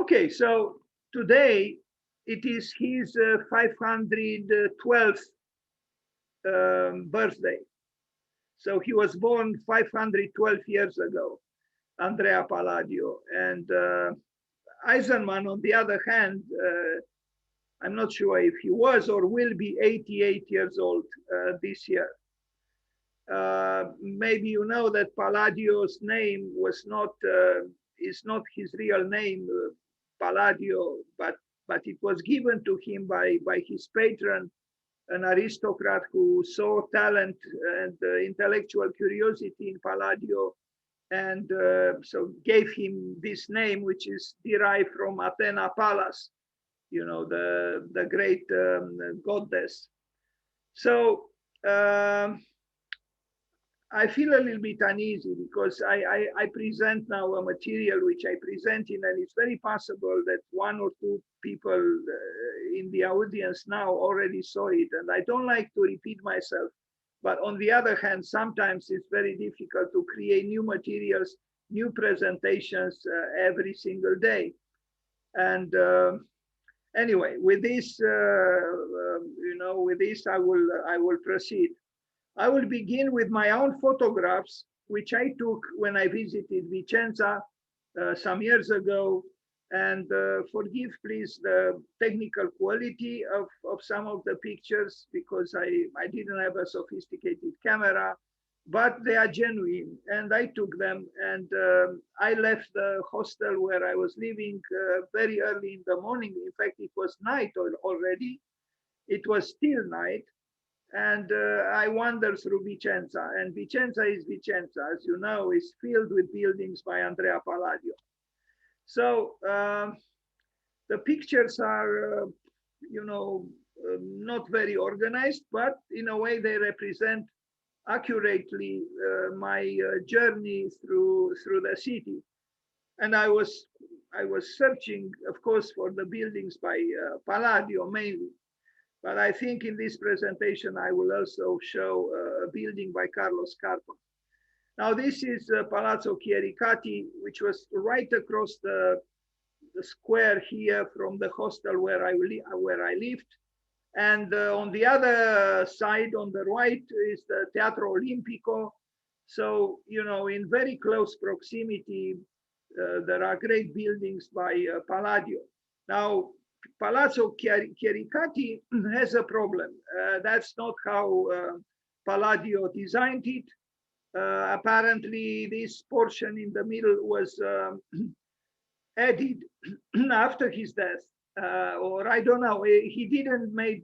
Okay, so today it is his 512th birthday. So he was born 512 years ago, Andrea Palladio. And Eisenman, on the other hand, I'm not sure if he was or will be 88 years old this year. Maybe you know that Palladio's name was not is not his real name, Palladio, but it was given to him by his patron, an aristocrat who saw talent and intellectual curiosity in Palladio, and so gave him this name, which is derived from Athena Pallas, you know, the great goddess. So I feel a little bit uneasy because I present now a material which I presented, and it's very possible that one or two people in the audience now already saw it, and I don't like to repeat myself. But on the other hand, sometimes it's very difficult to create new materials, new presentations every single day. And anyway, with this, with this, I will proceed. I will begin with my own photographs, which I took when I visited Vicenza some years ago. And forgive, please, the technical quality of some of the pictures, because I didn't have a sophisticated camera, but they are genuine. And I took them, and I left the hostel where I was living very early in the morning. In fact, it was night already. It was still night. And I wandered through Vicenza, and Vicenza is Vicenza, as you know, is filled with buildings by Andrea Palladio. So the pictures are, not very organized, but in a way they represent accurately my journey through the city. And I was searching, of course, for the buildings by Palladio mainly. But I think in this presentation, I will also show a building by Carlos Carpa. Now, this is Palazzo Kirikati, which was right across the square here from the hostel where I lived. And on the other side, on the right, is the Teatro Olimpico. So, in very close proximity, there are great buildings by Palladio. Now, Palazzo Kirikati has a problem. That's not how Palladio designed it. Apparently, this portion in the middle was added after his death, or I don't know. He didn't make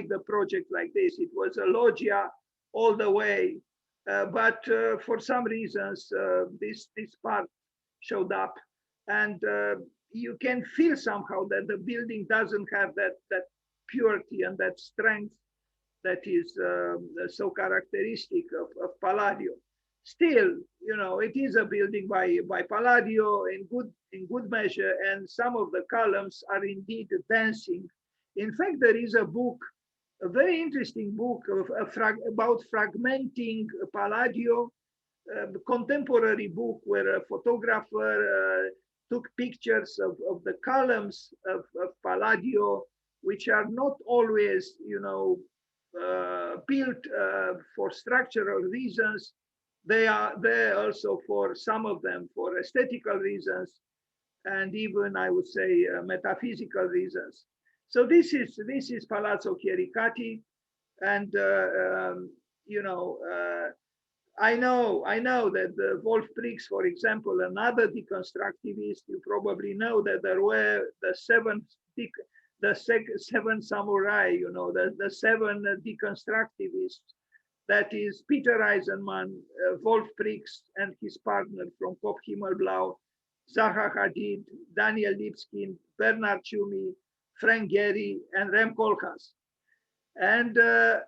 the project like this. It was a loggia all the way, but for some reasons, this part showed up, and you can feel somehow that the building doesn't have that purity and that strength that is so characteristic of Palladio. Still, it is a building by Palladio in good measure, and some of the columns are indeed dancing. In fact, there is a book, a very interesting book about fragmenting Palladio, a contemporary book where a photographer took pictures of the columns of Palladio, which are not always, built for structural reasons. They are there also for some of them for aesthetical reasons, and even I would say metaphysical reasons. So this is Palazzo Kirikati, and I know that the Wolf Prix, for example, another deconstructivist, you probably know that there were the seven samurai, the seven deconstructivists. That is Peter Eisenman, Wolf Prix, and his partner from Kopf Himmelblau, Zaha Hadid, Daniel Lipskin, Bernard Tschumi, Frank Gehry, and Rem Koolhaas. And, the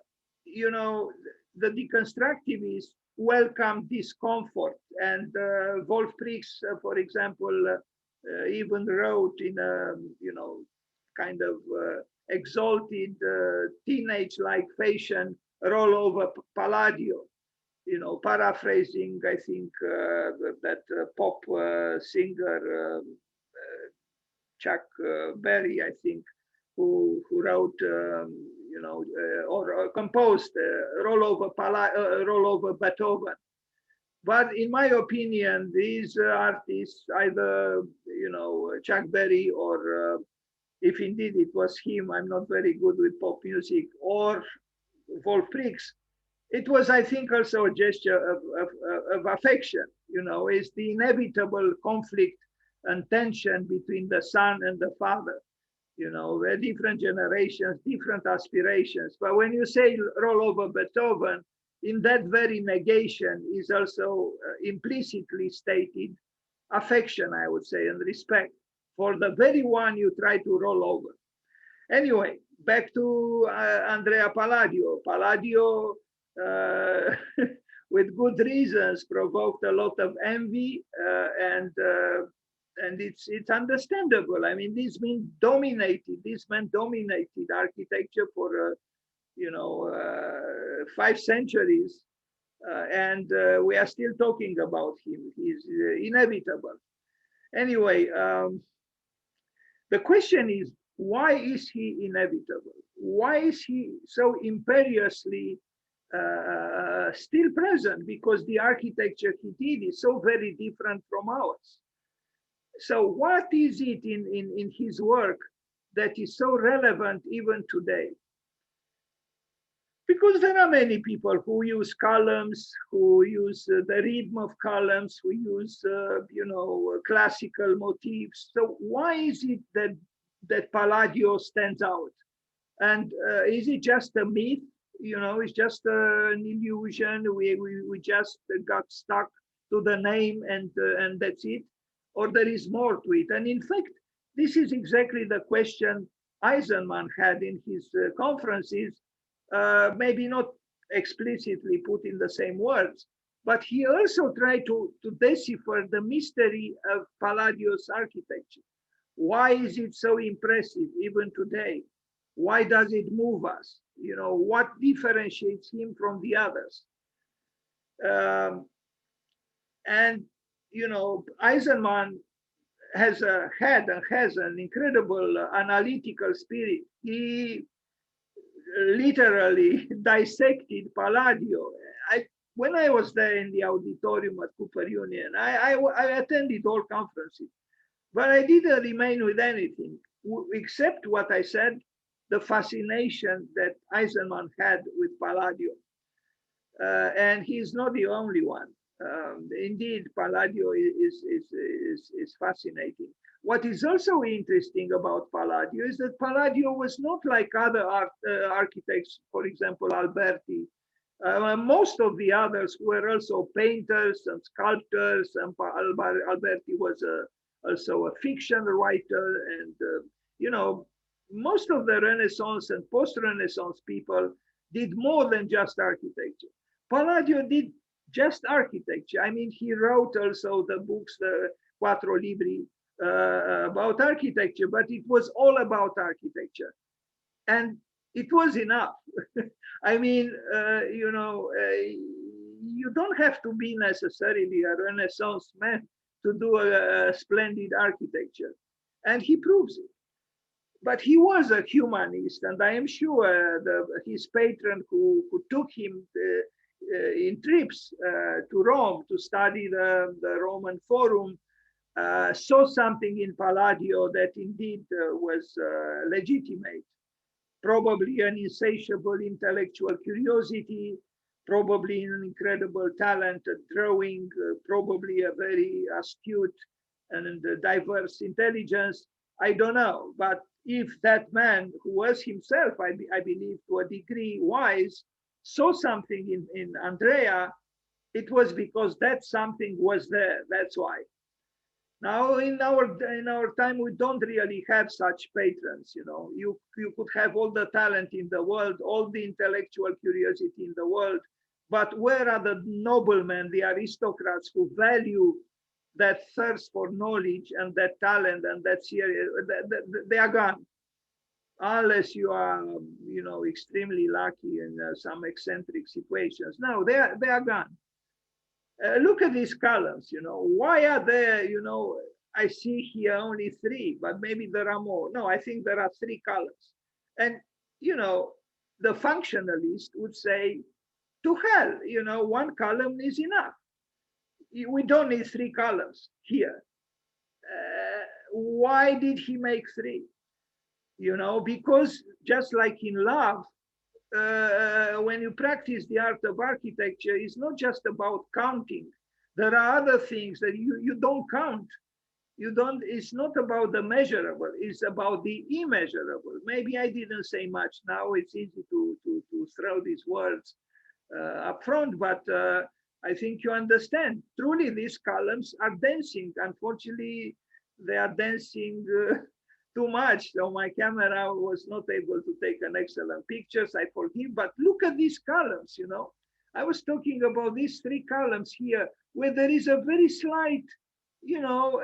deconstructivists welcome discomfort. And Wolf Prix, for example, even wrote in a, kind of exalted teenage-like fashion, roll over Palladio, paraphrasing, I think, that pop singer, Chuck Berry, I think, who wrote, or composed Roll Over Beethoven. But in my opinion, these artists, either Chuck Berry, or if indeed it was him, I'm not very good with pop music, or Wolf Prix, it was, I think, also a gesture of affection. It's the inevitable conflict and tension between the son and the father. We're different generations, different aspirations. But when you say Roll Over Beethoven, in that very negation is also implicitly stated affection, I would say, and respect for the very one you try to roll over. Anyway, back to Andrea Palladio. Palladio, with good reasons, provoked a lot of envy, and it's understandable. I mean, this man dominated architecture for 5 centuries, and we are still talking about him. He's inevitable. Anyway, the question is, why is he inevitable? Why is he so imperiously still present? Because the architecture he did is so very different from ours. So what is it in his work that is so relevant even today? Because there are many people who use columns, who use the rhythm of columns, who use classical motifs. So why is it that Palladio stands out? And is it just a myth? It's just an illusion. We just got stuck to the name, and that's it, or there is more to it. And in fact, this is exactly the question Eisenman had in his conferences. Maybe not explicitly put in the same words, but he also tried to decipher the mystery of Palladio's architecture. Why is it so impressive even today? Why does it move us? What differentiates him from the others? Eisenman has an incredible analytical spirit. He literally dissected Palladio. When I was there in the auditorium at Cooper Union, I attended all conferences, but I didn't remain with anything except what I said, the fascination that Eisenman had with Palladio. And he's not the only one. Indeed, Palladio is fascinating. What is also interesting about Palladio is that Palladio was not like other architects, for example, Alberti. Most of the others were also painters and sculptors, and Alberti was also a fiction writer. And, most of the Renaissance and post-Renaissance people did more than just architecture. Palladio did just architecture. I mean, he wrote also the books, the Quattro Libri, about architecture, but it was all about architecture. And it was enough. I mean, you don't have to be necessarily a Renaissance man to do a splendid architecture. And he proves it. But he was a humanist, and I am sure his patron who took him in trips to Rome to study the Roman Forum saw something in Palladio that indeed was legitimate. Probably an insatiable intellectual curiosity, probably an incredible talent at drawing, probably a very astute and diverse intelligence. I don't know, but if that man, who was himself, I believe, to a degree wise, saw something in Andrea, it was because that something was there. That's why. Now, in our time, we don't really have such patrons. You could have all the talent in the world, all the intellectual curiosity in the world, but where are the noblemen, the aristocrats who value that thirst for knowledge and that talent and that serious? They are gone, unless you are, extremely lucky in some eccentric situations. No, they are gone. Look at these columns. Why are there, I see here only three, but maybe there are more. No, I think there are three columns. And, you know, the functionalist would say, to hell, you know, one column is enough. We don't need three columns here. Why did he make three? You know, because just like in love, when you practice the art of architecture, it's not just about counting. There are other things that you don't count. You don't, it's not about the measurable, it's about the immeasurable. Maybe I didn't say much. Now it's easy to throw these words up front, but I think you understand. Truly, these columns are dancing. Unfortunately, they are dancing too much. So my camera was not able to take an excellent pictures. I forgive, but look at these columns, you know. I was talking about these three columns here, where there is a very slight, you know,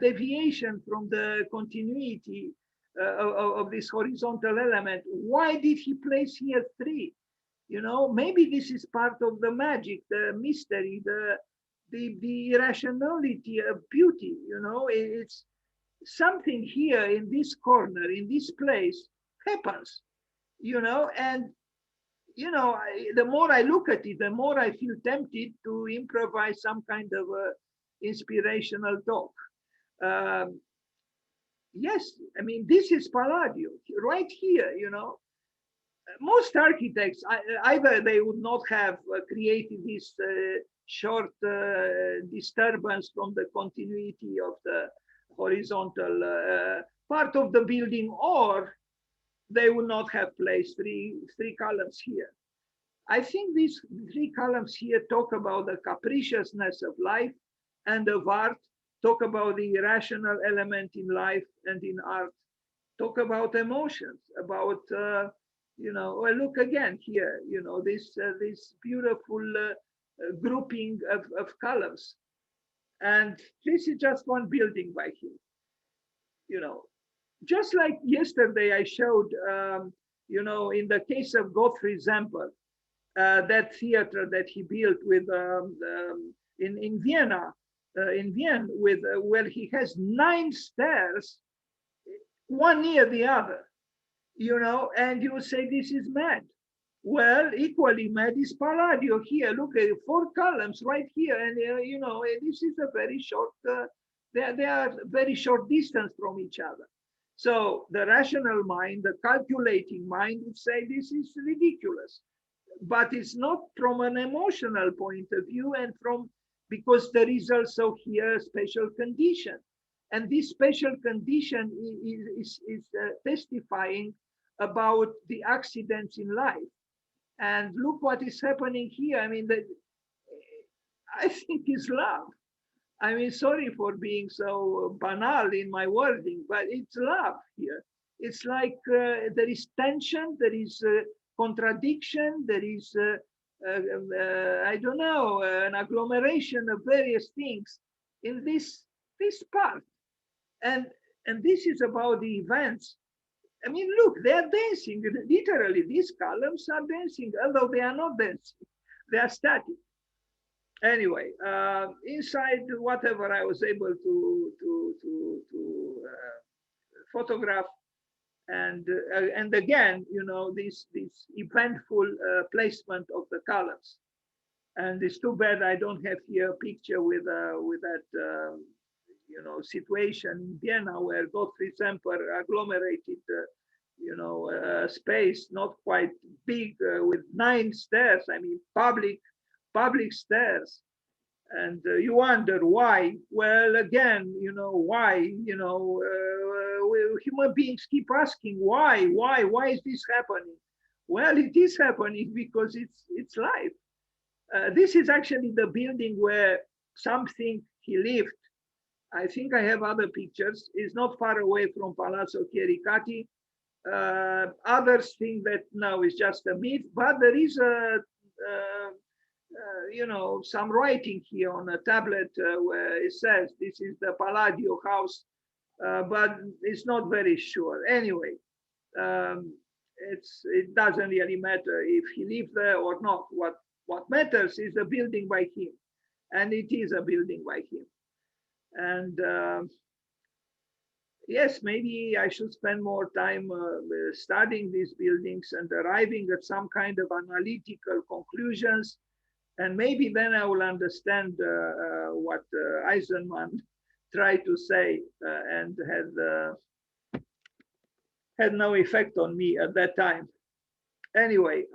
deviation from the continuity of this horizontal element. Why did he place here three? You know, maybe this is part of the magic, the mystery, the irrationality of beauty. You know, it's something here in this corner, in this place, happens. You know, and you know, the more I look at it, the more I feel tempted to improvise some kind of a inspirational talk. Yes, I mean, this is Palladio right here, you know. Most architects, either they would not have created this short disturbance from the continuity of the horizontal part of the building, or they would not have placed three columns here. I think these three columns here talk about the capriciousness of life and of art, talk about the irrational element in life and in art, talk about emotions, about, you know, well, look again here, you know, this beautiful grouping of colors. And this is just one building by him, you know. Just like yesterday I showed, you know, in the case of Gottfried Semper, that theater that he built with in Vienna, in Vienna, with where he has 9 stairs, one near the other, you know, and you say this is mad. Well, equally mad is Palladio here. Look at 4 columns right here, and you know, this is a very short. They are very short distance from each other. So the rational mind, the calculating mind, would say this is ridiculous. But it's not from an emotional point of view, and from because there is also here a special condition, and this special condition is testifying about the accidents in life. And look what is happening here. I mean, I think is love. I mean, sorry for being so banal in my wording, but it's love here. It's like there is tension, there is contradiction, there is, I don't know, an agglomeration of various things in this part. And this is about the events. I mean, look, they are dancing. Literally, these columns are dancing, although they are not dancing. They are static. Anyway, inside whatever I was able to photograph, and again, you know, this eventful placement of the colors. And it's too bad I don't have here a picture with that you know, situation in Vienna where Gottfried Semper agglomerated you know, space not quite big with 9 stairs. I mean, public stairs. And you wonder why. Well, again, you know, why, you know, human beings keep asking why is this happening? Well, it is happening because it's life. This is actually the building where something he lived. I think I have other pictures. It's not far away from Palazzo Kirikati. Others think that no, it's just a myth, but there is a you know, some writing here on a tablet where it says this is the Palladio house, but it's not very sure. Anyway, it doesn't really matter if he lived there or not. What matters is a building by him, and it is a building by him. And yes, maybe I should spend more time studying these buildings and arriving at some kind of analytical conclusions. And maybe then I will understand what Eisenman tried to say and had no effect on me at that time. Anyway,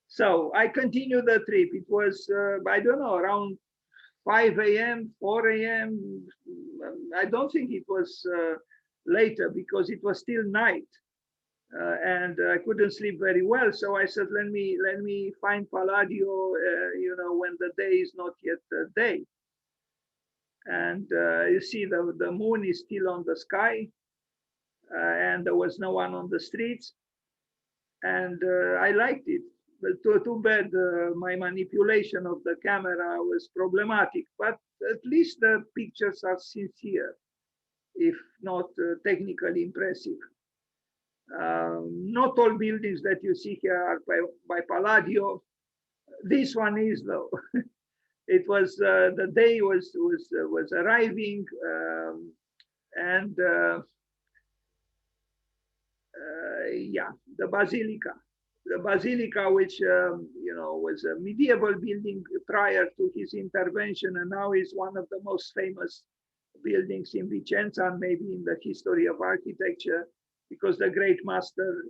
so I continued the trip. It was, I don't know, around 5 a.m., 4 a.m. I don't think it was later because it was still night. And I couldn't sleep very well. So I said, let me find Palladio, when the day is not yet day. And you see the moon is still on the sky, and there was no one on the streets. And I liked it. But too bad my manipulation of the camera was problematic, but at least the pictures are sincere, if not technically impressive. Not all buildings that you see here are by Palladio. This one is, though. It was the day was arriving, and yeah, the Basilica. The Basilica, which was a medieval building prior to his intervention, and now is one of the most famous buildings in Vicenza, and maybe in the history of architecture, because the great master,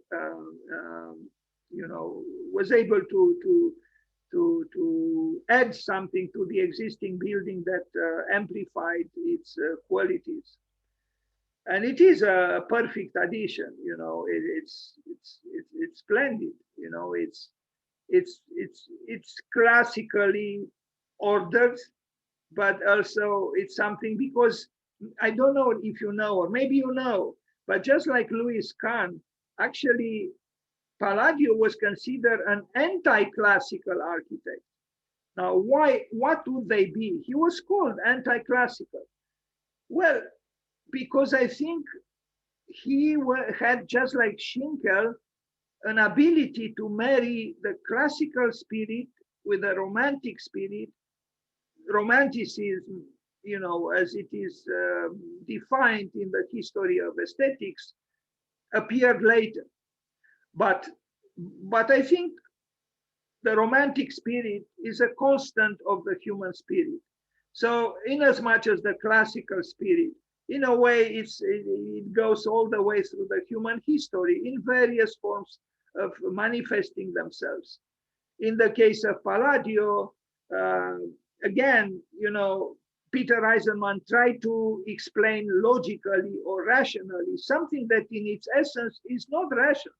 was able to add something to the existing building that amplified its qualities. And it is a perfect addition. It's splendid. It's classically ordered, but also it's something, because I don't know if you know, or maybe you know, but just like Louis Kahn, actually Palladio was considered an anti-classical architect. Now, why? What would they be? He was called anti-classical. Well, because I think he had, just like Schinkel, an ability to marry the classical spirit with the romantic spirit. Romanticism, as it is defined in the history of aesthetics, appeared later. But I think the romantic spirit is a constant of the human spirit. So in as much as the classical spirit, in a way, it goes all the way through the human history in various forms of manifesting themselves. In the case of Palladio, again, Peter Eisenman tried to explain logically or rationally something that in its essence is not rational.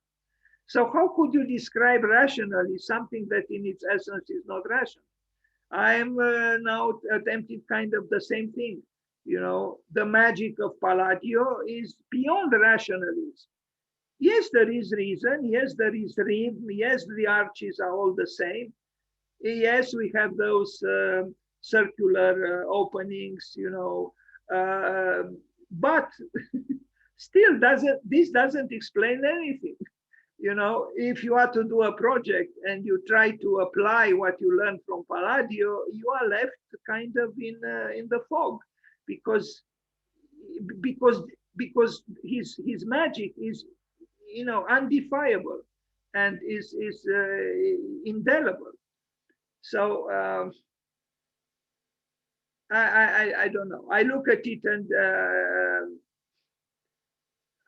So how could you describe rationally something that in its essence is not rational? I am now attempting kind of the same thing. The magic of Palladio is beyond rationalism. Yes, there is reason. Yes, there is rhythm. Yes, the arches are all the same. Yes, we have those circular openings, but still this doesn't explain anything. If you are to do a project and you try to apply what you learned from Palladio, you are left kind of in the fog, because his magic is undefiable and is indelible. So I don't know. I look at it and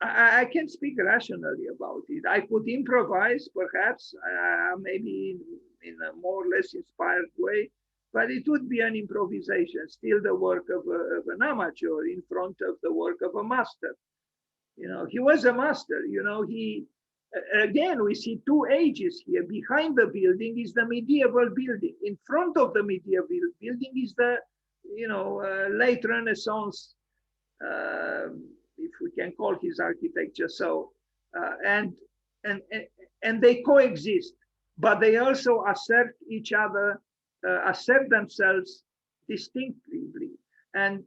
I can speak rationally about it. I could improvise, perhaps, maybe in a more or less inspired way, but it would be an improvisation, still the work of an amateur in front of the work of a master. He was a master. Again, we see two ages here. Behind the building is the medieval building. In front of the medieval building is the, late Renaissance, if we can call his architecture so, and they coexist, but they also assert each other, assert themselves distinctively. And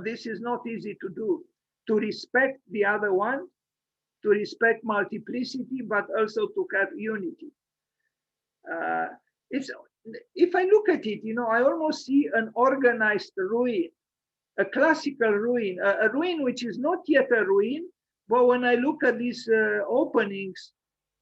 this is not easy to do. To respect the other one, to respect multiplicity, but also to have unity. It's if I look at it, I almost see an organized ruin, a classical ruin, a ruin which is not yet a ruin, but when I look at these openings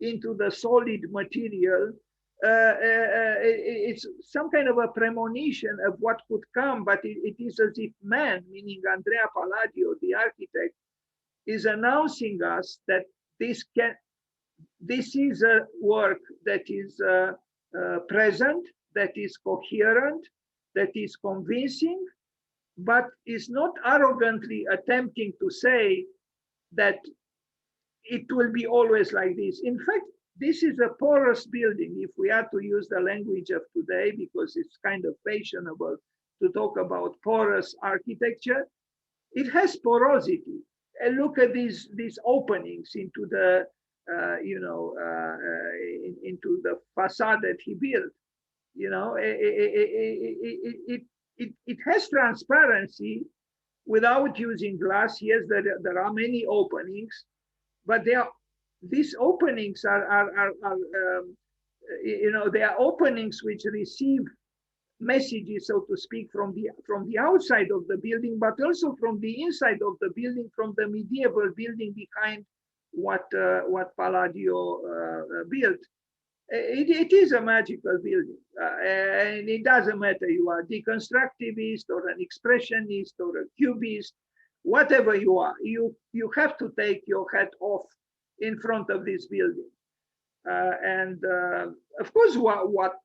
into the solid material, it's some kind of a premonition of what could come, but it is as if man, meaning Andrea Palladio, the architect, is announcing us that this is a work that is present, that is coherent, that is convincing, but is not arrogantly attempting to say that it will be always like this. In fact, this is a porous building, if we are to use the language of today, because it's kind of fashionable to talk about porous architecture. It has porosity. And look at these openings into the into the facade that he built. It has transparency without using glass. Yes, there are many openings, but these openings are they are openings which receive messages, so to speak, from the outside of the building, but also from the inside of the building, from the medieval building behind what Palladio built. It is a magical building, and it doesn't matter you are deconstructivist or an expressionist or a cubist, whatever you are, you have to take your hat off in front of this building. And of course, what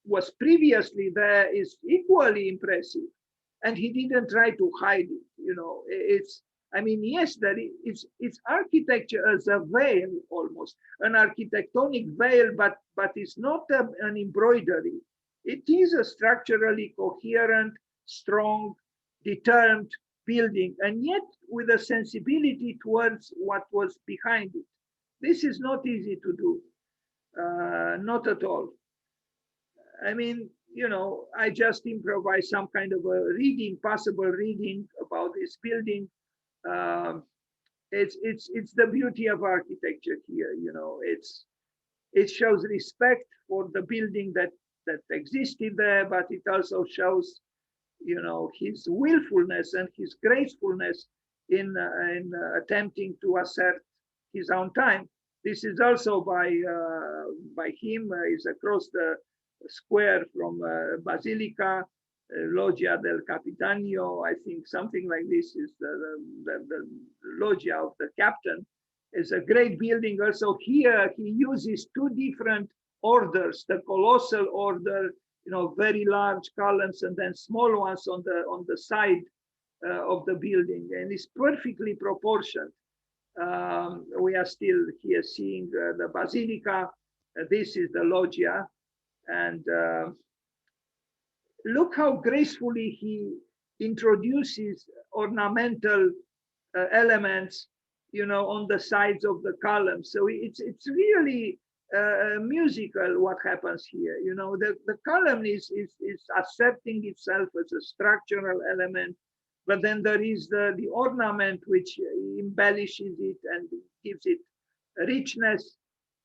was previously there is equally impressive, and he didn't try to hide it. Yes, it's architecture as a veil, almost an architectonic veil, but it's not an embroidery. It is a structurally coherent, strong, determined building, and yet with a sensibility towards what was behind it. This is not easy to do, not at all. I just improvised some kind of a possible reading about this building. It's the beauty of architecture here. It shows respect for the building that existed there, but it also shows his willfulness and his gracefulness in attempting to assert his own time. This is also by him. Is across the square from Basilica, Loggia del Capitanio. I think something like this is the loggia of the captain. It's a great building. Also here he uses two different orders: the colossal order, very large columns, and then small ones on the side of the building, and it's perfectly proportioned. We are still here seeing the Basilica. This is the loggia, and look how gracefully he introduces ornamental elements, on the sides of the columns. So it's really musical what happens here. The column is accepting itself as a structural element, but then there is the ornament which embellishes it and gives it richness,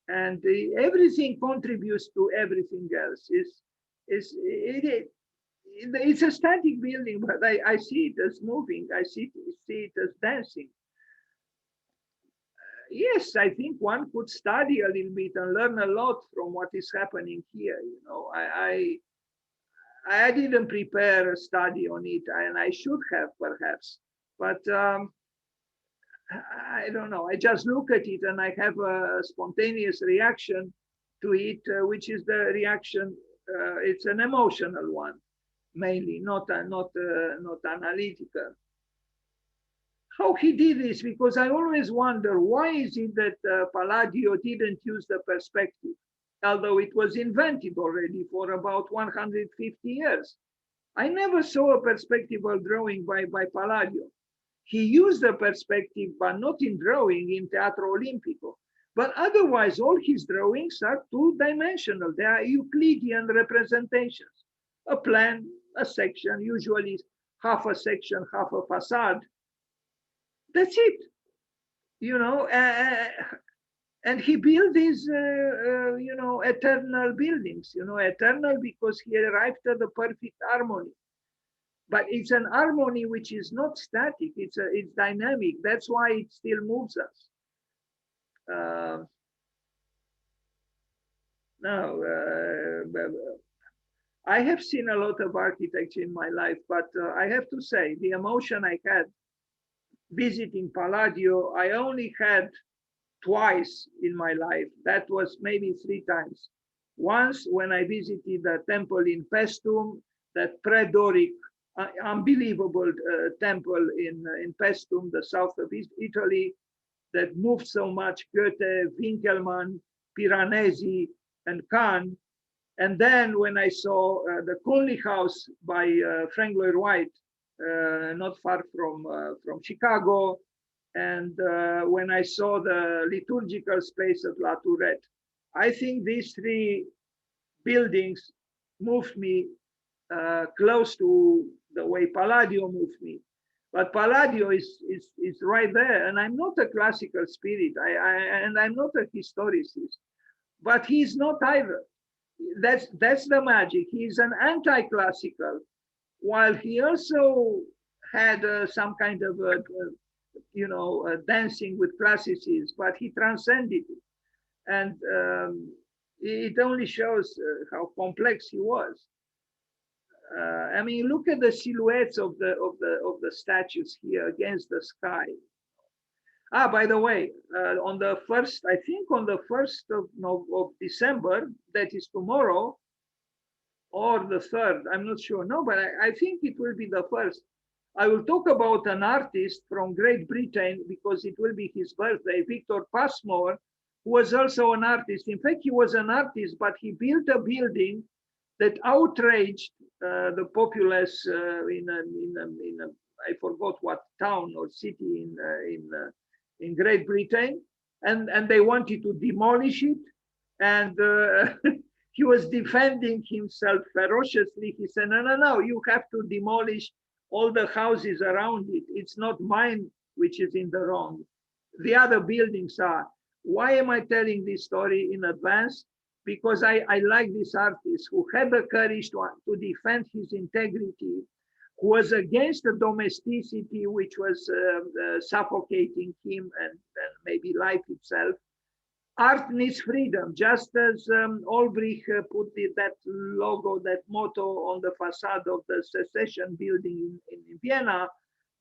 and everything contributes to everything else. It's a static building, but I see it as moving. I see it as dancing. Yes, I think one could study a little bit and learn a lot from what is happening here. I didn't prepare a study on it, and I should have perhaps, but I don't know. I just look at it and I have a spontaneous reaction to it, which is the reaction. It's an emotional one, mainly, not analytical. How he did this, because I always wonder, why is it that Palladio didn't use the perspective, although it was invented already for about 150 years. I never saw a perspectival drawing by Palladio. He used the perspective, but not in drawing, in Teatro Olimpico. But otherwise, all his drawings are two-dimensional. They are Euclidean representations. A plan, a section, usually half a section, half a facade. That's it. And he built these, eternal buildings, eternal because he arrived at the perfect harmony. But it's an harmony which is not static, it's dynamic. That's why it still moves us. Now, I have seen a lot of architecture in my life, but I have to say the emotion I had visiting Palladio, I only had twice in my life. That was maybe 3 times. Once when I visited the temple in Paestum, that pre-Doric, unbelievable temple in Paestum, the south of Italy, that moved so much Goethe, Winkelmann, Piranesi, and Kahn. And then when I saw the Conley House by Frank Lloyd Wright, not far from Chicago, and when I saw the liturgical space of La Tourette, I think these 3 buildings moved me close to the way Palladio moved me. But Palladio is right there, and I'm not a classical spirit, and I'm not a historicist, but he's not either. That's the magic. He's an anti-classical, while he also had some kind of dancing with classicism, but he transcended it, and it only shows how complex he was. I mean, look at the silhouettes of the statues here against the sky. Ah, by the way, on the first, I think on the 1st of December, that is tomorrow, or the 3rd, I'm not sure. No, but I think it will be the 1st. I will talk about an artist from Great Britain because it will be his birthday, Victor Passmore, who was also an artist. In fact, he was an artist, but he built a building that outraged the populace I forgot what town or city in Great Britain, and they wanted to demolish it, and he was defending himself ferociously. He said, no, you have to demolish all the houses around it. It's not mine which is in the wrong. The other buildings are. Why am I telling this story in advance? Because I like this artist who had the courage to defend his integrity, who was against the domesticity which was suffocating him and maybe life itself. Art needs freedom, just as Olbrich put that logo, that motto on the facade of the Secession building in Vienna,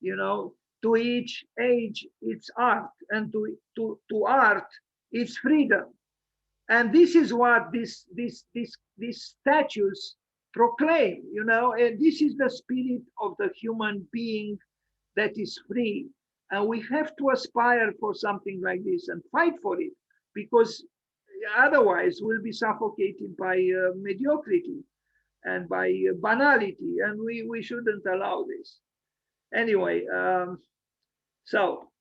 to each age it's art, and to art it's freedom. And this is what these statues proclaim, and this is the spirit of the human being that is free. And we have to aspire for something like this and fight for it, because otherwise we'll be suffocated by mediocrity and by banality, and we shouldn't allow this. Anyway, so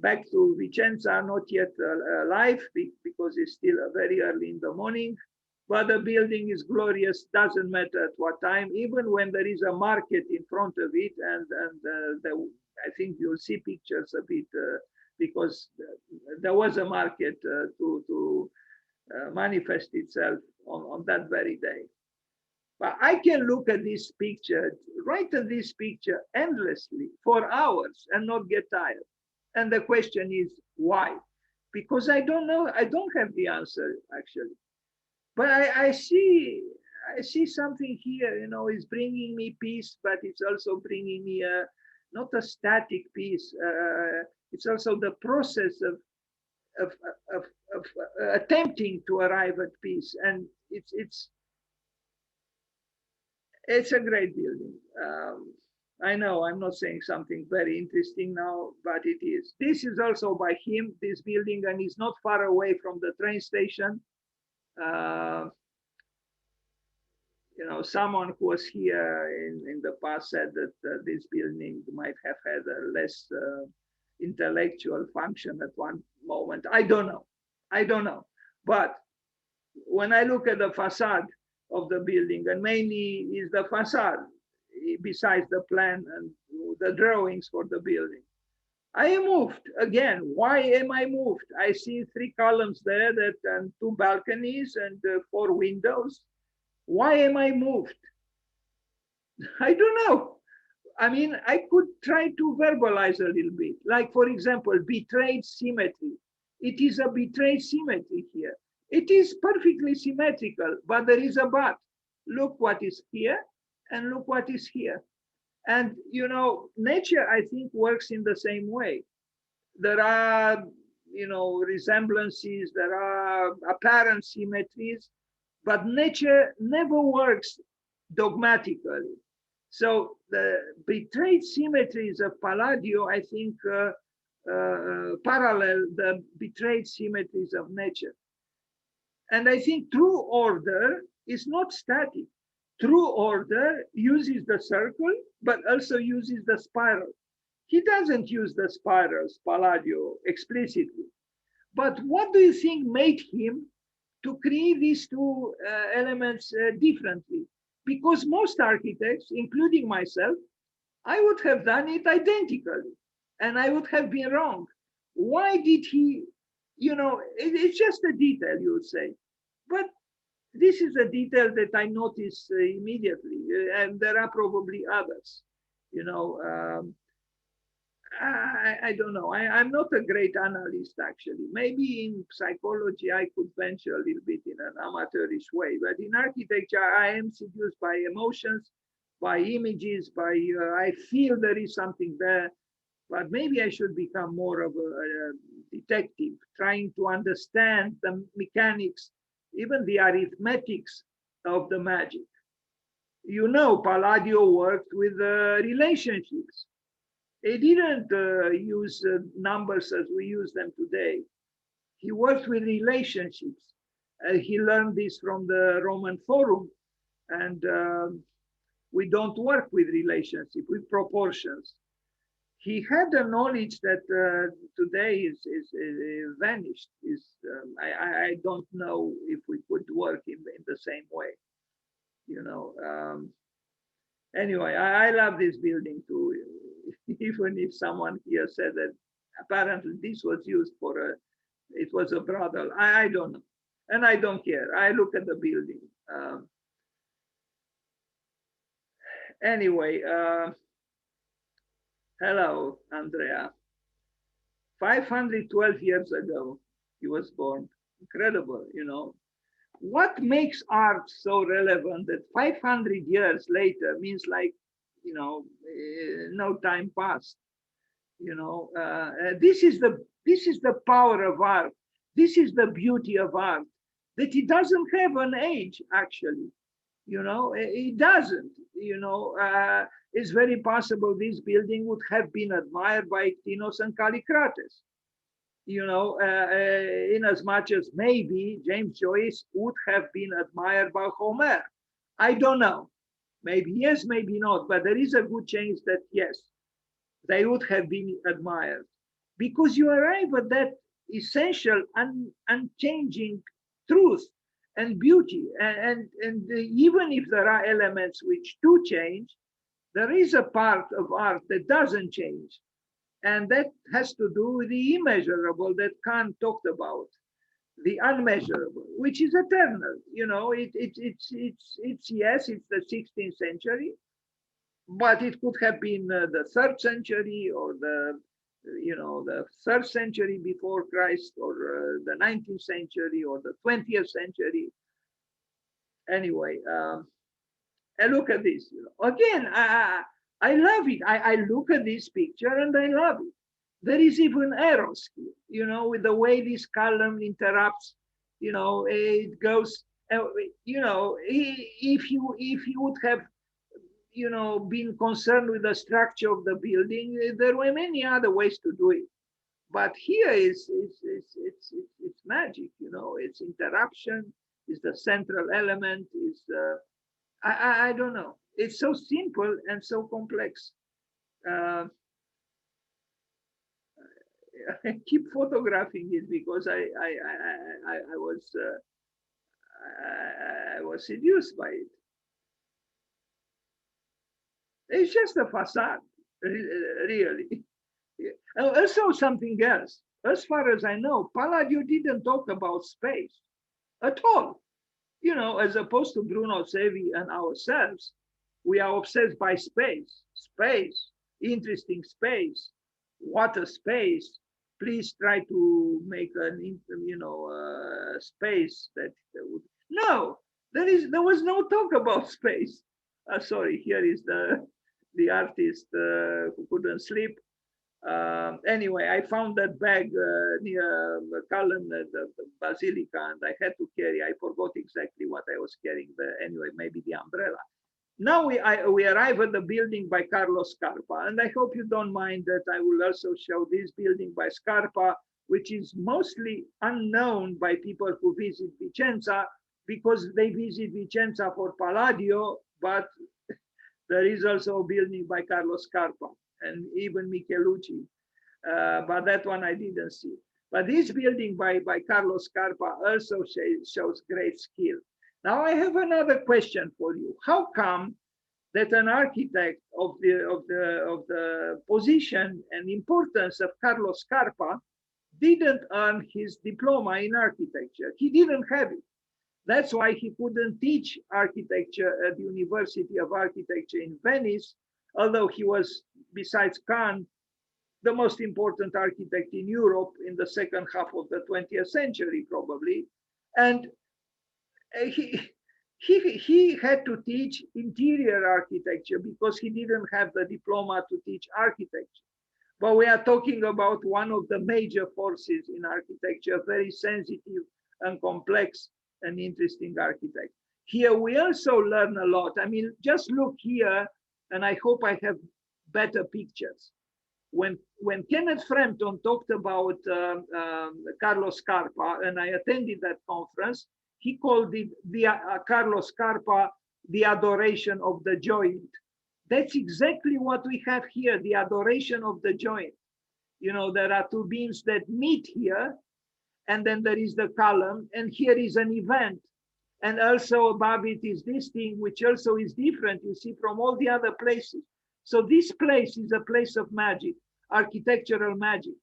back to Vicenza, not yet live because it's still very early in the morning, but the building is glorious, doesn't matter at what time, even when there is a market in front of it, and I think you'll see pictures of it because there was a market to manifest itself on that very day. But I can look at this picture, right at this picture endlessly for hours and not get tired. And the question is why? Because I don't know, I don't have the answer actually. But I see something here, it's bringing me peace, but it's also bringing me not a static peace. It's also the process of attempting to arrive at peace, and it's a great building. I know I'm not saying something very interesting now, but it is. This is also by him, this building, and it's not far away from the train station. Someone who was here in the past said that this building might have had a less intellectual function at one moment. I don't know. But when I look at the facade of the building, and mainly is the facade, besides the plan and the drawings for the building, I am moved again. Why am I moved? I see 3 columns there that and 2 balconies and 4 windows. Why am I moved? I don't know. I mean, I could try to verbalize a little bit. Like, for example, betrayed symmetry. It is a betrayed symmetry here. It is perfectly symmetrical, but there is a but. Look what is here and look what is here. And, nature, I think, works in the same way. There are, resemblances, there are apparent symmetries, but nature never works dogmatically. So the betrayed symmetries of Palladio, I think, parallel the betrayed symmetries of nature. And I think true order is not static. True order uses the circle, but also uses the spiral. He doesn't use the spirals, Palladio, explicitly. But what do you think made him to create these two elements differently? Because most architects, including myself, I would have done it identically and I would have been wrong. Why did he, it's just a detail, you would say. But this is a detail that I noticed immediately, and there are probably others. You know, I don't know. I'm not a great analyst, actually. Maybe in psychology, I could venture a little bit in an amateurish way. But in architecture, I am seduced by emotions, by images, I feel there is something there. But maybe I should become more of a detective, trying to understand the mechanics, even the arithmetics of the magic. Palladio worked with relationships. He didn't use numbers as we use them today. He worked with relationships. He learned this from the Roman Forum. And we don't work with relationship, with proportions. He had a knowledge that today is vanished. I don't know if we could work in the same way. Anyway, I love this building too. Even if someone here said that apparently this was used it was a brothel. I don't know. And I don't care. I look at the building. Anyway, hello, Andrea. 512 years ago, he was born. Incredible, What makes art so relevant that 500 years later means no time passed. This is the power of art. This is the beauty of art, that it doesn't have an age, actually. It doesn't. It's very possible this building would have been admired by Tinos and Callicrates. In as much as maybe James Joyce would have been admired by Homer. I don't know. Maybe yes, maybe not. But there is a good chance that yes, they would have been admired, because you arrive at that essential, unchanging truth and beauty. And even if there are elements which do change, there is a part of art that doesn't change. And that has to do with the immeasurable that Kant talked about, the unmeasurable, which is eternal. It's yes, it's the 16th century, but it could have been the 3rd century or the 3rd century before Christ, or the 19th century or the 20th century. Anyway, I look at this. Again, I love it. I look at this picture and I love it. There is even errors here, with the way this column interrupts, it goes, if you would have, been concerned with the structure of the building, there were many other ways to do it. But here it's magic, it's interruption, is the central element, is I don't know. It's so simple and so complex. I keep photographing it because I was seduced by it. It's just a facade, really. Also, something else. As far as I know, Palladio didn't talk about space at all. As opposed to Bruno Sevi and ourselves, we are obsessed by space, interesting space, water space. Please try to make an, space that would. No, there was no talk about space. Sorry, here is the artist who couldn't sleep. Anyway, I found that bag near the column, the Basilica, and I had to carry. I forgot exactly what I was carrying. Anyway, maybe the umbrella. Now we arrive at the building by Carlos Scarpa, and I hope you don't mind that I will also show this building by Scarpa, which is mostly unknown by people who visit Vicenza because they visit Vicenza for Palladio, but there is also a building by Carlos Scarpa and even Michelucci, but that one I didn't see. But this building by Carlos Scarpa also shows great skill. Now I have another question for you. How come that an architect of the position and importance of Carlos Scarpa didn't earn his diploma in architecture? He didn't have it. That's why he couldn't teach architecture at the University of Architecture in Venice, although he was, besides Kahn, the most important architect in Europe in the second half of the 20th century, probably. And he had to teach interior architecture because he didn't have the diploma to teach architecture. But we are talking about one of the major forces in architecture, very sensitive and complex and interesting architect. Here we also learn a lot. I mean, just look here, and I hope I have better pictures. When Kenneth Frampton talked about Carlos Scarpa, and I attended that conference, he called it Carlos Scarpa, the adoration of the joint. That's exactly what we have here, the adoration of the joint. There are two beams that meet here, and then there is the column, and here is an event. And also above it is this thing, which also is different, you see, from all the other places. So this place is a place of magic, architectural magic.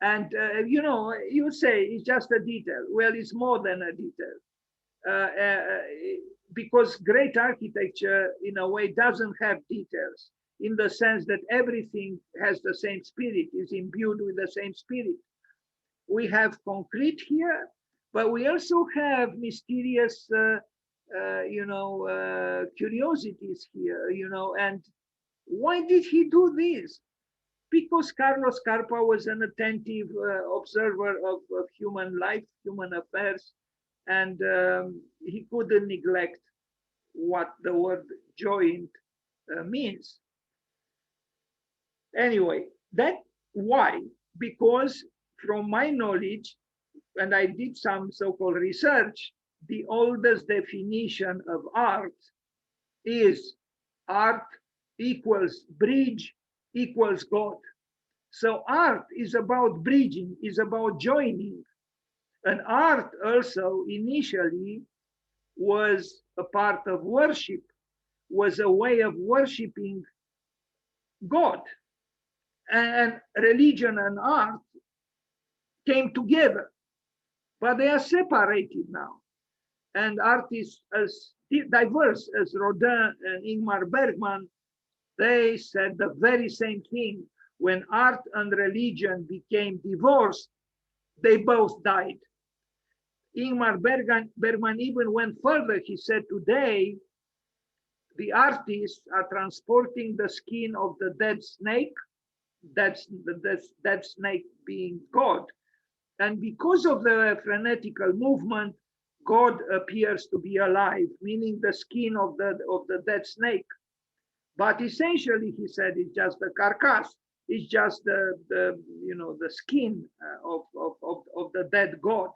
And, you say it's just a detail. Well, it's more than a detail. Because great architecture, in a way, doesn't have details in the sense that everything has the same spirit, is imbued with the same spirit. We have concrete here, but we also have mysterious, curiosities here, and why did he do this? Because Carlos Scarpa was an attentive observer of human life, human affairs, and he couldn't neglect what the word joint means. Anyway, that why? Because from my knowledge, and I did some so-called research, the oldest definition of art is art equals bridge equals God. So art is about bridging, is about joining. And art also initially was a part of worship, was a way of worshiping God. And religion and art came together, but they are separated now. And artists as diverse as Rodin and Ingmar Bergman, they said the very same thing. When art and religion became divorced, they both died. Ingmar Bergman even went further. He said, today, the artists are transporting the skin of the dead snake, that's the dead snake being God. And because of the frenetical movement, God appears to be alive, meaning the skin of the dead snake. But essentially, he said, it's just the carcass. It's just the skin of the dead God.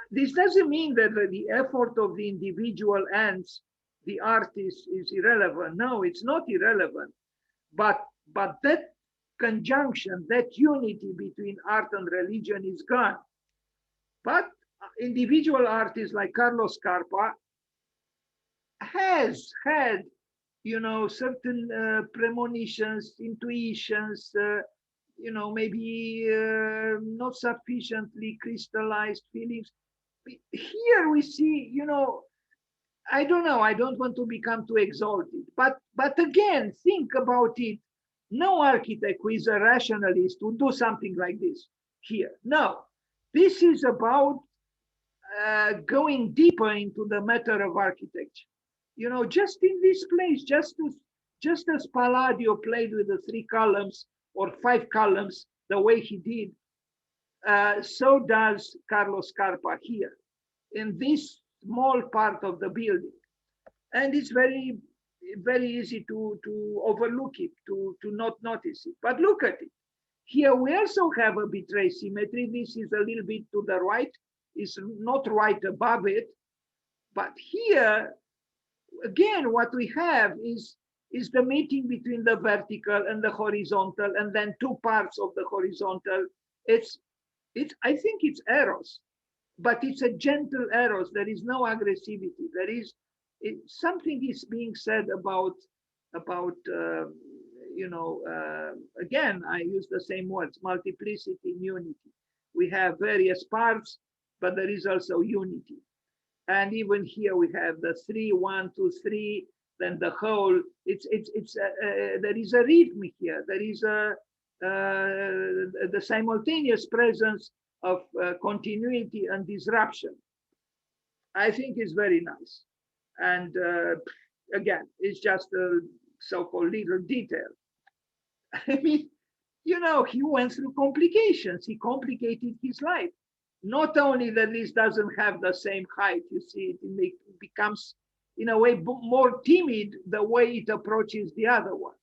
This doesn't mean that the effort of the individual ends, the artist is irrelevant. No, it's not irrelevant. But that conjunction, that unity between art and religion is gone. But individual artists like Carlos Scarpa has had, certain premonitions, intuitions, maybe not sufficiently crystallized feelings. Here we see, I don't know, I don't want to become too exalted, but again, think about it. No architect who is a rationalist would do something like this here. No, this is about going deeper into the matter of architecture. Just in this place, just as Palladio played with the 3 columns or 5 columns the way he did, so does Carlos Scarpa here in this small part of the building. And it's very, very easy to overlook it, to not notice it. But look at it. Here we also have a betray symmetry. This is a little bit to the right. It's not right above it. But here, again, what we have is the meeting between the vertical and the horizontal, and then 2 parts of the horizontal. I think it's eros, but it's a gentle eros. There is no aggressivity. Something is being said about again, I use the same words, multiplicity in unity. We have various parts, but there is also unity. And even here we have the 3, 1, 2, 3, then the whole. There is a rhythm here. There is the simultaneous presence of continuity and disruption. I think it's very nice. And again, it's just a so-called little detail. I mean, he went through complications. He complicated his life. Not only that this doesn't have the same height, you see, it becomes, in a way, more timid the way it approaches the other one.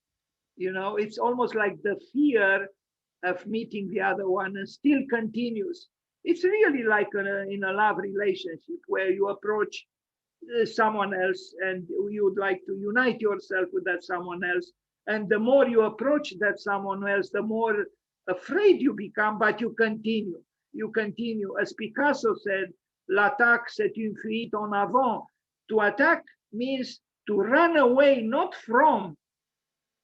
It's almost like the fear of meeting the other one and still continues. It's really like in a love relationship where you approach someone else and you would like to unite yourself with that someone else. And the more you approach that someone else, the more afraid you become, but you continue. You continue. As Picasso said, l'attaque, c'est une fuite en avant. To attack means to run away, not from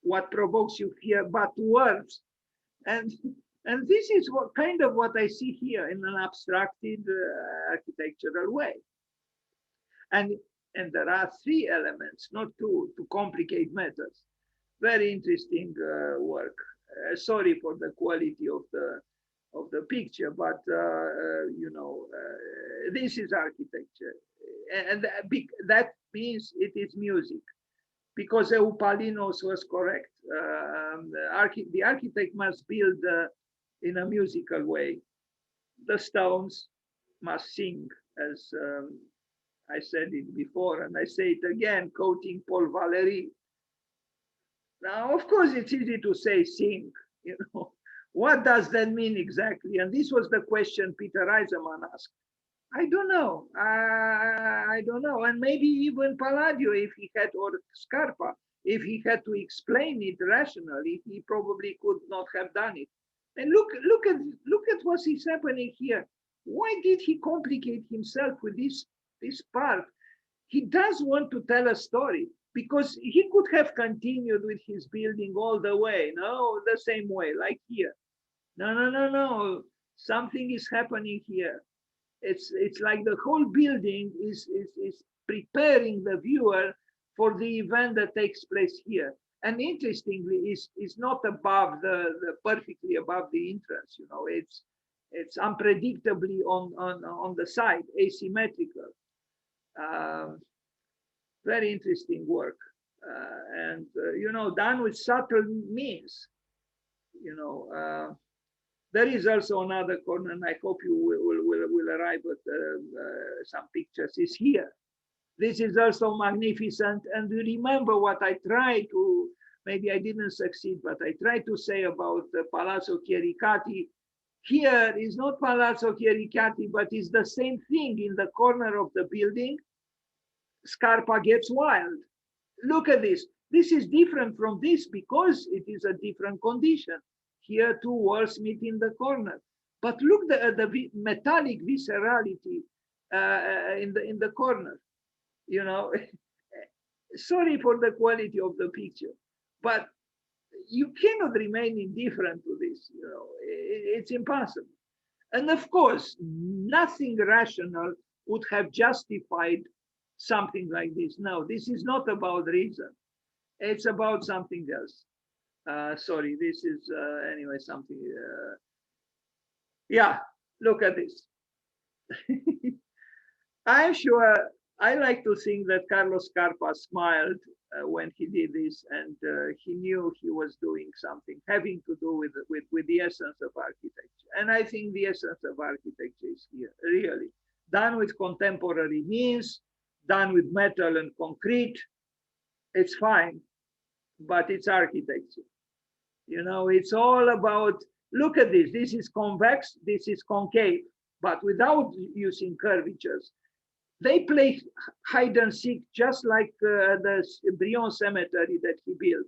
what provokes you fear, but towards. And this is what I see here in an abstracted architectural way. And there are 3 elements, not 2, to complicate matters. Very interesting work. Sorry for the quality of the picture, but this is architecture, and that means it is music, because Eupalinos was correct. The architect must build in a musical way. The stones must sing, as I said it before, and I say it again, quoting Paul Valéry. Now, of course, it's easy to say sing, What does that mean exactly? And this was the question Peter Eisenman asked. I don't know. I don't know. And maybe even Palladio, if he had, or Scarpa, if he had to explain it rationally, he probably could not have done it. And look at what is happening here. Why did he complicate himself with this part? He does want to tell a story, because he could have continued with his building all the way, the same way, like here. No. Something is happening here. It's like the whole building is preparing the viewer for the event that takes place here. And interestingly, is not above the perfectly above the entrance. It's unpredictably on the side, asymmetrical. Very interesting work, and done with subtle means. There is also another corner, and I hope you will arrive at some pictures. Is here. This is also magnificent, and you remember what I tried to. Maybe I didn't succeed, but I tried to say about Palazzo Kirikati. Here is not Palazzo Kirikati, but it's the same thing in the corner of the building. Scarpa gets wild. Look at this. This is different from this because it is a different condition. Here, 2 walls meet in the corner. But look at the metallic viscerality in the corner. Sorry for the quality of the picture, but you cannot remain indifferent to this. You know, it's impossible. And of course, nothing rational would have justified something like this. No, this is not about reason. It's about something else. Sorry, this is anyway something. Yeah, look at this. I'm sure I like to think that Carlos Carpa smiled when he did this, and he knew he was doing something having to do with the essence of architecture. And I think the essence of architecture is here, really. Done with contemporary means, done with metal and concrete, it's fine, but it's architecture. You know, it's all about, look at this, this is convex, this is concave, but without using curvatures. They play hide and seek just like the Brion cemetery that he built.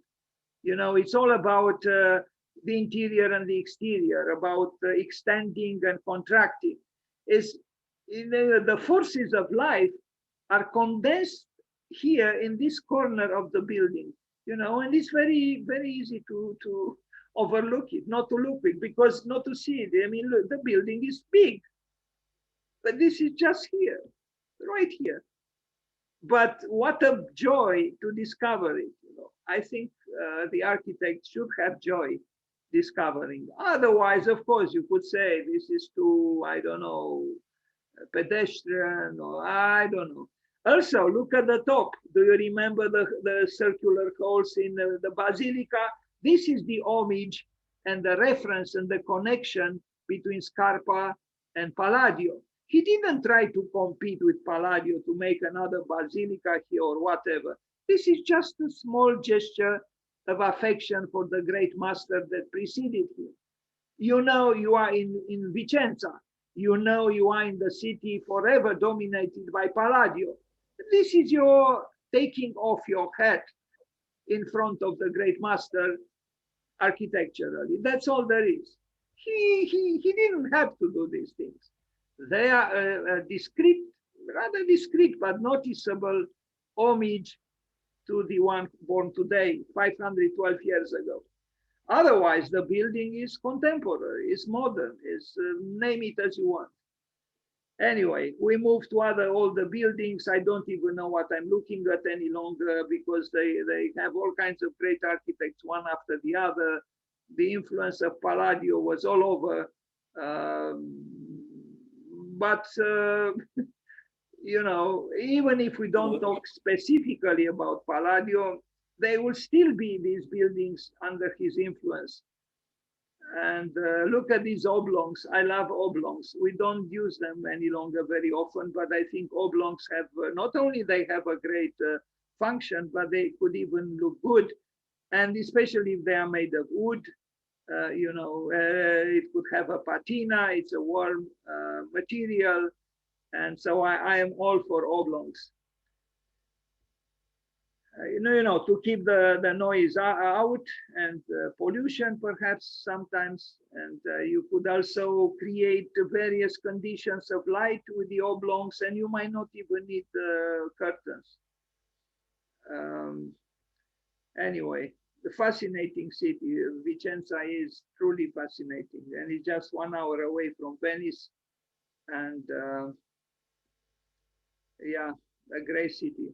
You know, it's all about the interior and the exterior, about extending and contracting. Is the forces of life are condensed here in this corner of the building. You know, and it's very, very easy to overlook it, not to look it, because not to see it. I mean, look, the building is big, but this is just here, right here. But what a joy to discover it. You know, I think the architect should have joy discovering. Otherwise, of course, you could say this is too, I don't know, pedestrian, or I don't know. Also, look at the top. Do you remember the circular holes in the Basilica? This is the homage and the reference and the connection between Scarpa and Palladio. He didn't try to compete with Palladio to make another Basilica here or whatever. This is just a small gesture of affection for the great master that preceded him. You know, you are in Vicenza. You know, you are in the city forever dominated by Palladio. This is your taking off your hat in front of the great master architecturally. That's all there is. He didn't have to do these things. They are discreet, rather discreet, but noticeable homage to the one born today, 512 years ago. Otherwise, the building is contemporary, is modern, is name it as you want. Anyway, we move to other older buildings. I don't even know what I'm looking at any longer because they have all kinds of great architects, one after the other. The influence of Palladio was all over. But you know, even if we don't talk specifically about Palladio, they will still be these buildings under his influence. And look at these oblongs. I love oblongs. We don't use them any longer very often, but I think oblongs have, not only they have a great function, but they could even look good. And especially if they are made of wood, you know, it could have a patina, it's a warm material. And so I am all for oblongs. You know, to keep the noise out and pollution perhaps sometimes. And you could also create various conditions of light with the oblongs, and you might not even need curtains. Anyway, the fascinating city, Vicenza is truly fascinating, and it's just 1 hour away from Venice. And yeah, a great city.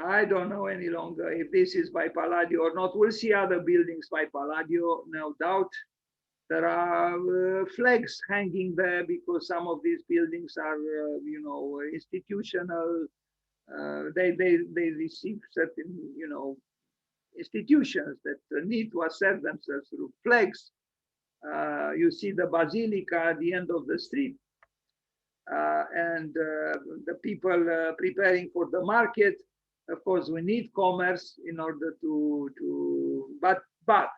I don't know any longer if this is by Palladio or not. We'll see other buildings by Palladio, no doubt. There are flags hanging there because some of these buildings are, you know, institutional. They receive certain, you know, institutions that need to assert themselves through flags. You see the Basilica at the end of the street. And the people preparing for the market. Of course, we need commerce in order but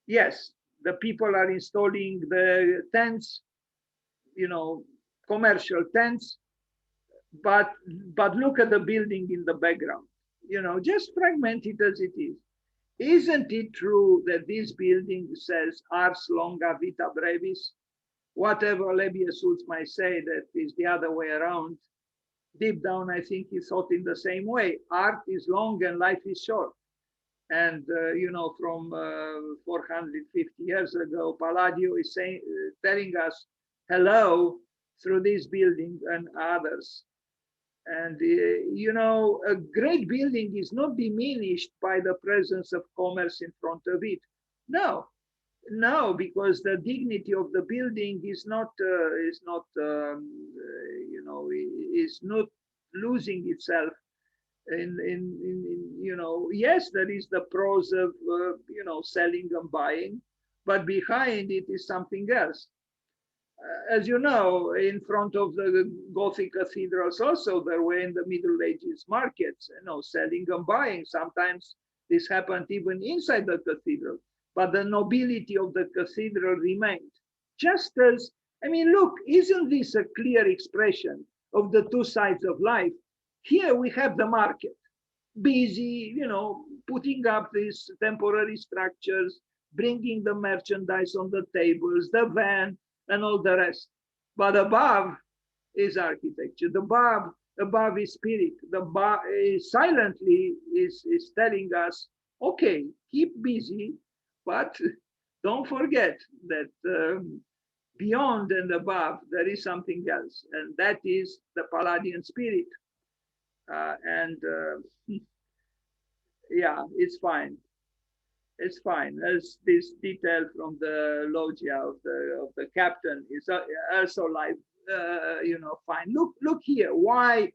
yes, the people are installing the tents, you know, commercial tents, but look at the building in the background, you know, just fragmented as it is. Isn't it true that this building says ars longa vita brevis? Whatever Lebbeus might say, that is the other way around. Deep down, I think he thought in the same way. Art is long and life is short. And, from 450 years ago, Palladio is saying, telling us hello through this building and others. And, a great building is not diminished by the presence of commerce in front of it. No, no, because the dignity of the building is not losing itself yes, there is the pros of selling and buying, but behind it is something else. As you know, in front of the Gothic cathedrals also there were in the Middle Ages markets, selling and buying. Sometimes this happened even inside the cathedral, but the nobility of the cathedral remained. Just as, look, isn't this a clear expression of the two sides of life? Here we have the market, busy, putting up these temporary structures, bringing the merchandise on the tables, the van, and all the rest. But above is architecture. The above is spirit. The above is silently is telling us, okay, keep busy, but don't forget that beyond and above there is something else, and that is the Palladian spirit. Yeah, it's fine. It's fine. As this detail from the loggia of the captain is also like, fine. Look here. Why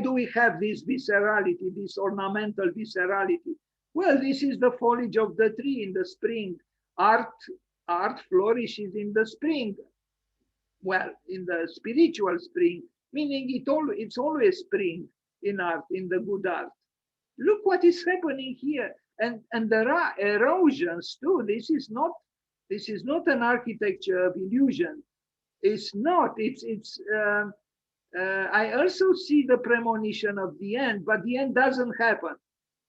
do we have this viscerality, this ornamental viscerality? Well, this is the foliage of the tree in the spring. Art flourishes in the spring. Well, in the spiritual spring, meaning it's always spring in art, in the good art. Look what is happening here, and there are erosions too. This is not an architecture of illusion. It's not. I also see the premonition of the end, but the end doesn't happen.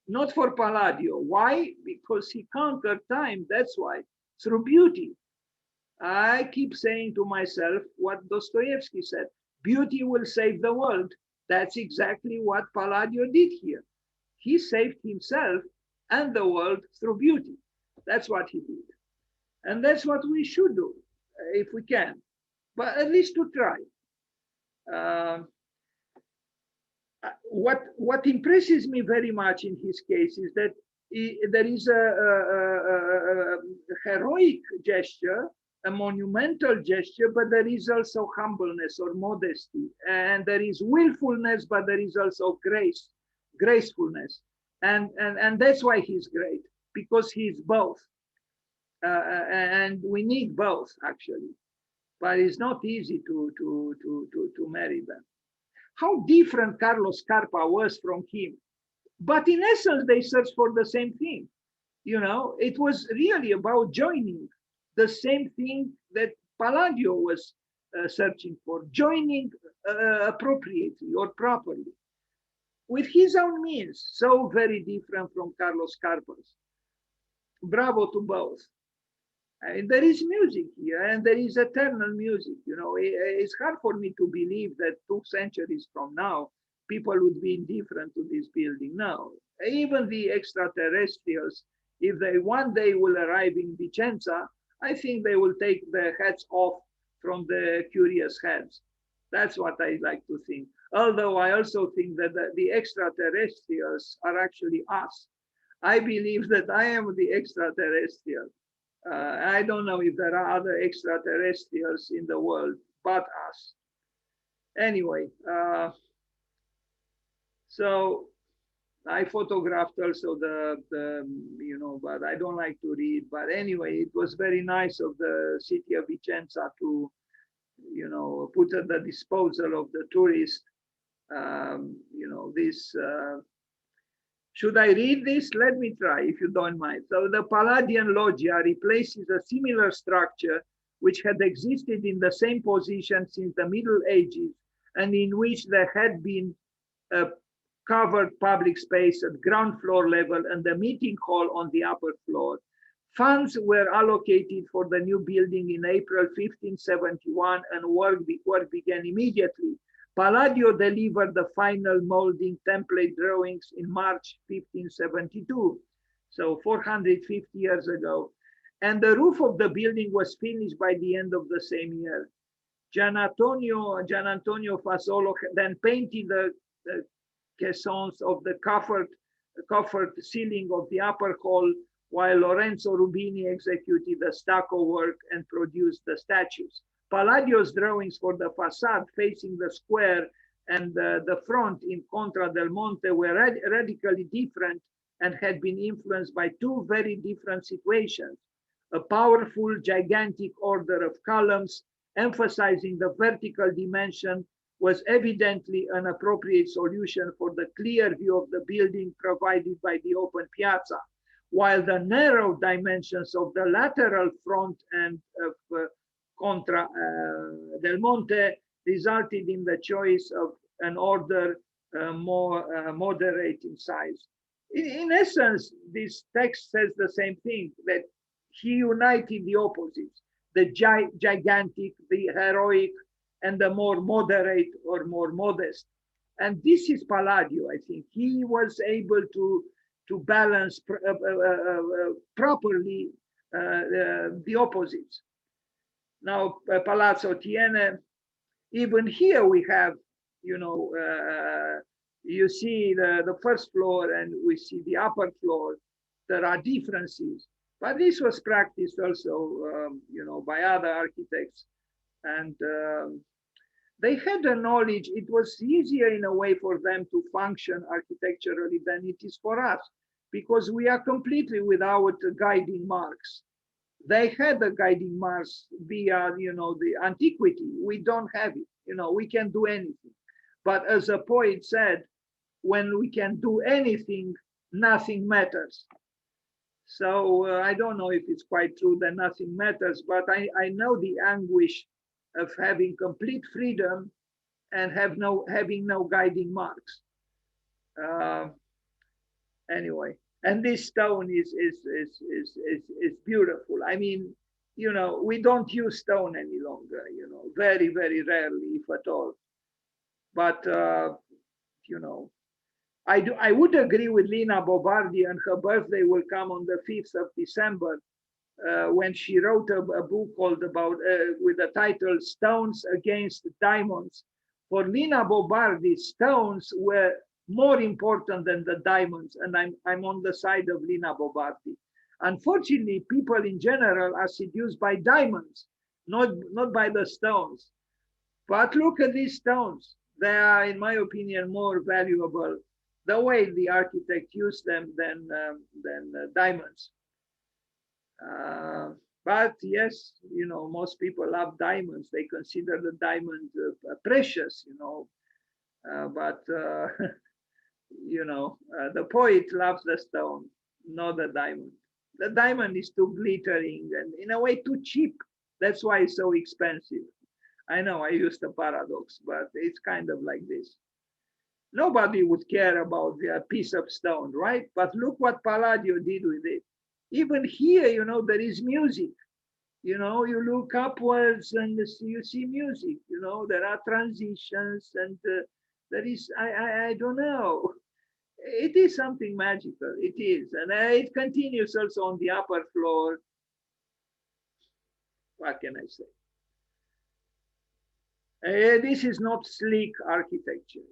Not for Palladio. Why? Because he conquered time. That's why, through beauty. I keep saying to myself what Dostoevsky said: beauty will save the world. That's exactly what Palladio did here. He saved himself and the world through beauty. That's what he did. And that's what we should do, if we can, but at least to try. What impresses me very much in his case is that there is a heroic gesture, a monumental gesture, but there is also humbleness or modesty, and there is willfulness, but there is also gracefulness, and that's why he's great, because he's both, and we need both actually, but it's not easy to marry them. How different Carlos Scarpa was from him, but in essence they searched for the same thing. It was really about joining the same thing that Palladio was searching for, joining appropriately or properly, with his own means, so very different from Carlos Scarpa's. Bravo to both. And there is music here, and there is eternal music. It's hard for me to believe that 2 centuries from now, people would be indifferent to this building. No, even the extraterrestrials, if they one day will arrive in Vicenza, I think they will take their hats off from the curious heads. That's what I like to think. Although I also think that the extraterrestrials are actually us. I believe that I am the extraterrestrial. I don't know if there are other extraterrestrials in the world but us. Anyway, so I photographed also but I don't like to read. But anyway, it was very nice of the city of Vicenza to, put at the disposal of the tourist, this. Should I read this? Let me try, if you don't mind. So the Palladian loggia replaces a similar structure which had existed in the same position since the Middle Ages, and in which there had been a covered public space at ground floor level and the meeting hall on the upper floor. Funds were allocated for the new building in April 1571, and work began immediately. Palladio delivered the final molding template drawings in March 1572. so 450 years ago. And the roof of the building was finished by the end of the same year. Gian Antonio Fasolo then painted the caissons of the coffered ceiling of the upper hall, while Lorenzo Rubini executed the stucco work and produced the statues. Palladio's drawings for the facade facing the square and the front in Contra del Monte were radically different and had been influenced by two very different situations. A powerful, gigantic order of columns emphasizing the vertical dimension was evidently an appropriate solution for the clear view of the building provided by the open piazza, while the narrow dimensions of the lateral front and of Contra del Monte resulted in the choice of an order more moderate in size. In essence, this text says the same thing, that he united the opposites, the gigantic, the heroic, and the more moderate or more modest. And this is Palladio, I think. He was able to balance properly the opposites. Now, Palazzo Tiene, even here we have, you see the first floor and we see the upper floor. There are differences, but this was practiced also, by other architects. And they had the knowledge. It was easier in a way for them to function architecturally than it is for us, because we are completely without guiding marks. They had the guiding marks via, the antiquity. We don't have it. We can do anything. But as a poet said, when we can do anything, nothing matters. So I don't know if it's quite true that nothing matters, but I know the anguish of having complete freedom and having no guiding marks. Anyway, and this stone is beautiful. I mean, we don't use stone any longer. Very, very rarely, if at all. But I would agree with Lina Bobardi, and her birthday will come on the 5th of December, when she wrote a book called with the title Stones Against Diamonds. For Lina Bobardi, stones were more important than the diamonds, and I'm on the side of Lina Bobardi. Unfortunately, people in general are seduced by diamonds, not by the stones. But look at these stones. They are, in my opinion, more valuable the way the architect used them than diamonds. But yes, most people love diamonds. They consider the diamond precious, but the poet loves the stone, not the diamond. The diamond is too glittering and in a way too cheap. That's why it's so expensive. I know I used a paradox, but it's kind of like this. Nobody would care about a piece of stone, right? But look what Palladio did with it. Even here, there is music. You look upwards and you see music. There are transitions, and there is, I don't know. It is something magical. It is, and it continues also on the upper floor. What can I say? This is not sleek architecture.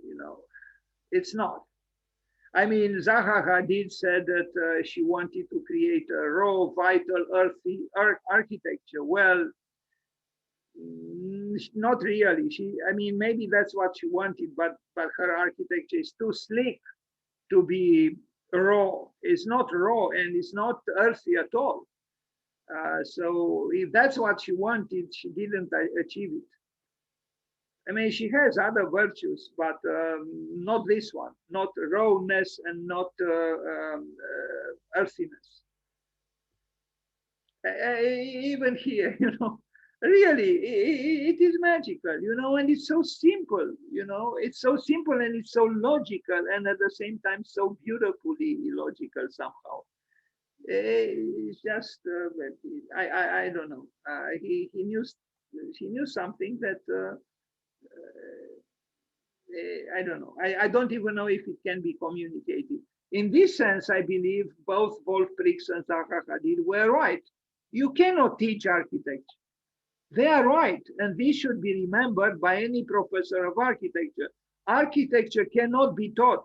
It's not. I mean, Zaha Hadid said that she wanted to create a raw, vital, earthy architecture. Well, not really. Maybe that's what she wanted, but her architecture is too sleek to be raw. It's not raw and it's not earthy at all. So if that's what she wanted, she didn't achieve it. She has other virtues, but not this one, not rawness and not earthiness. Even here, really, it is magical, and it's so simple, it's so simple and it's so logical, and at the same time, so beautifully illogical somehow. It's just, I don't know. He knew something that, I don't know. I don't even know if it can be communicated. In this sense, I believe both Wolf Prix and Zaha Hadid were right. You cannot teach architecture. They are right, and this should be remembered by any professor of architecture. Architecture cannot be taught.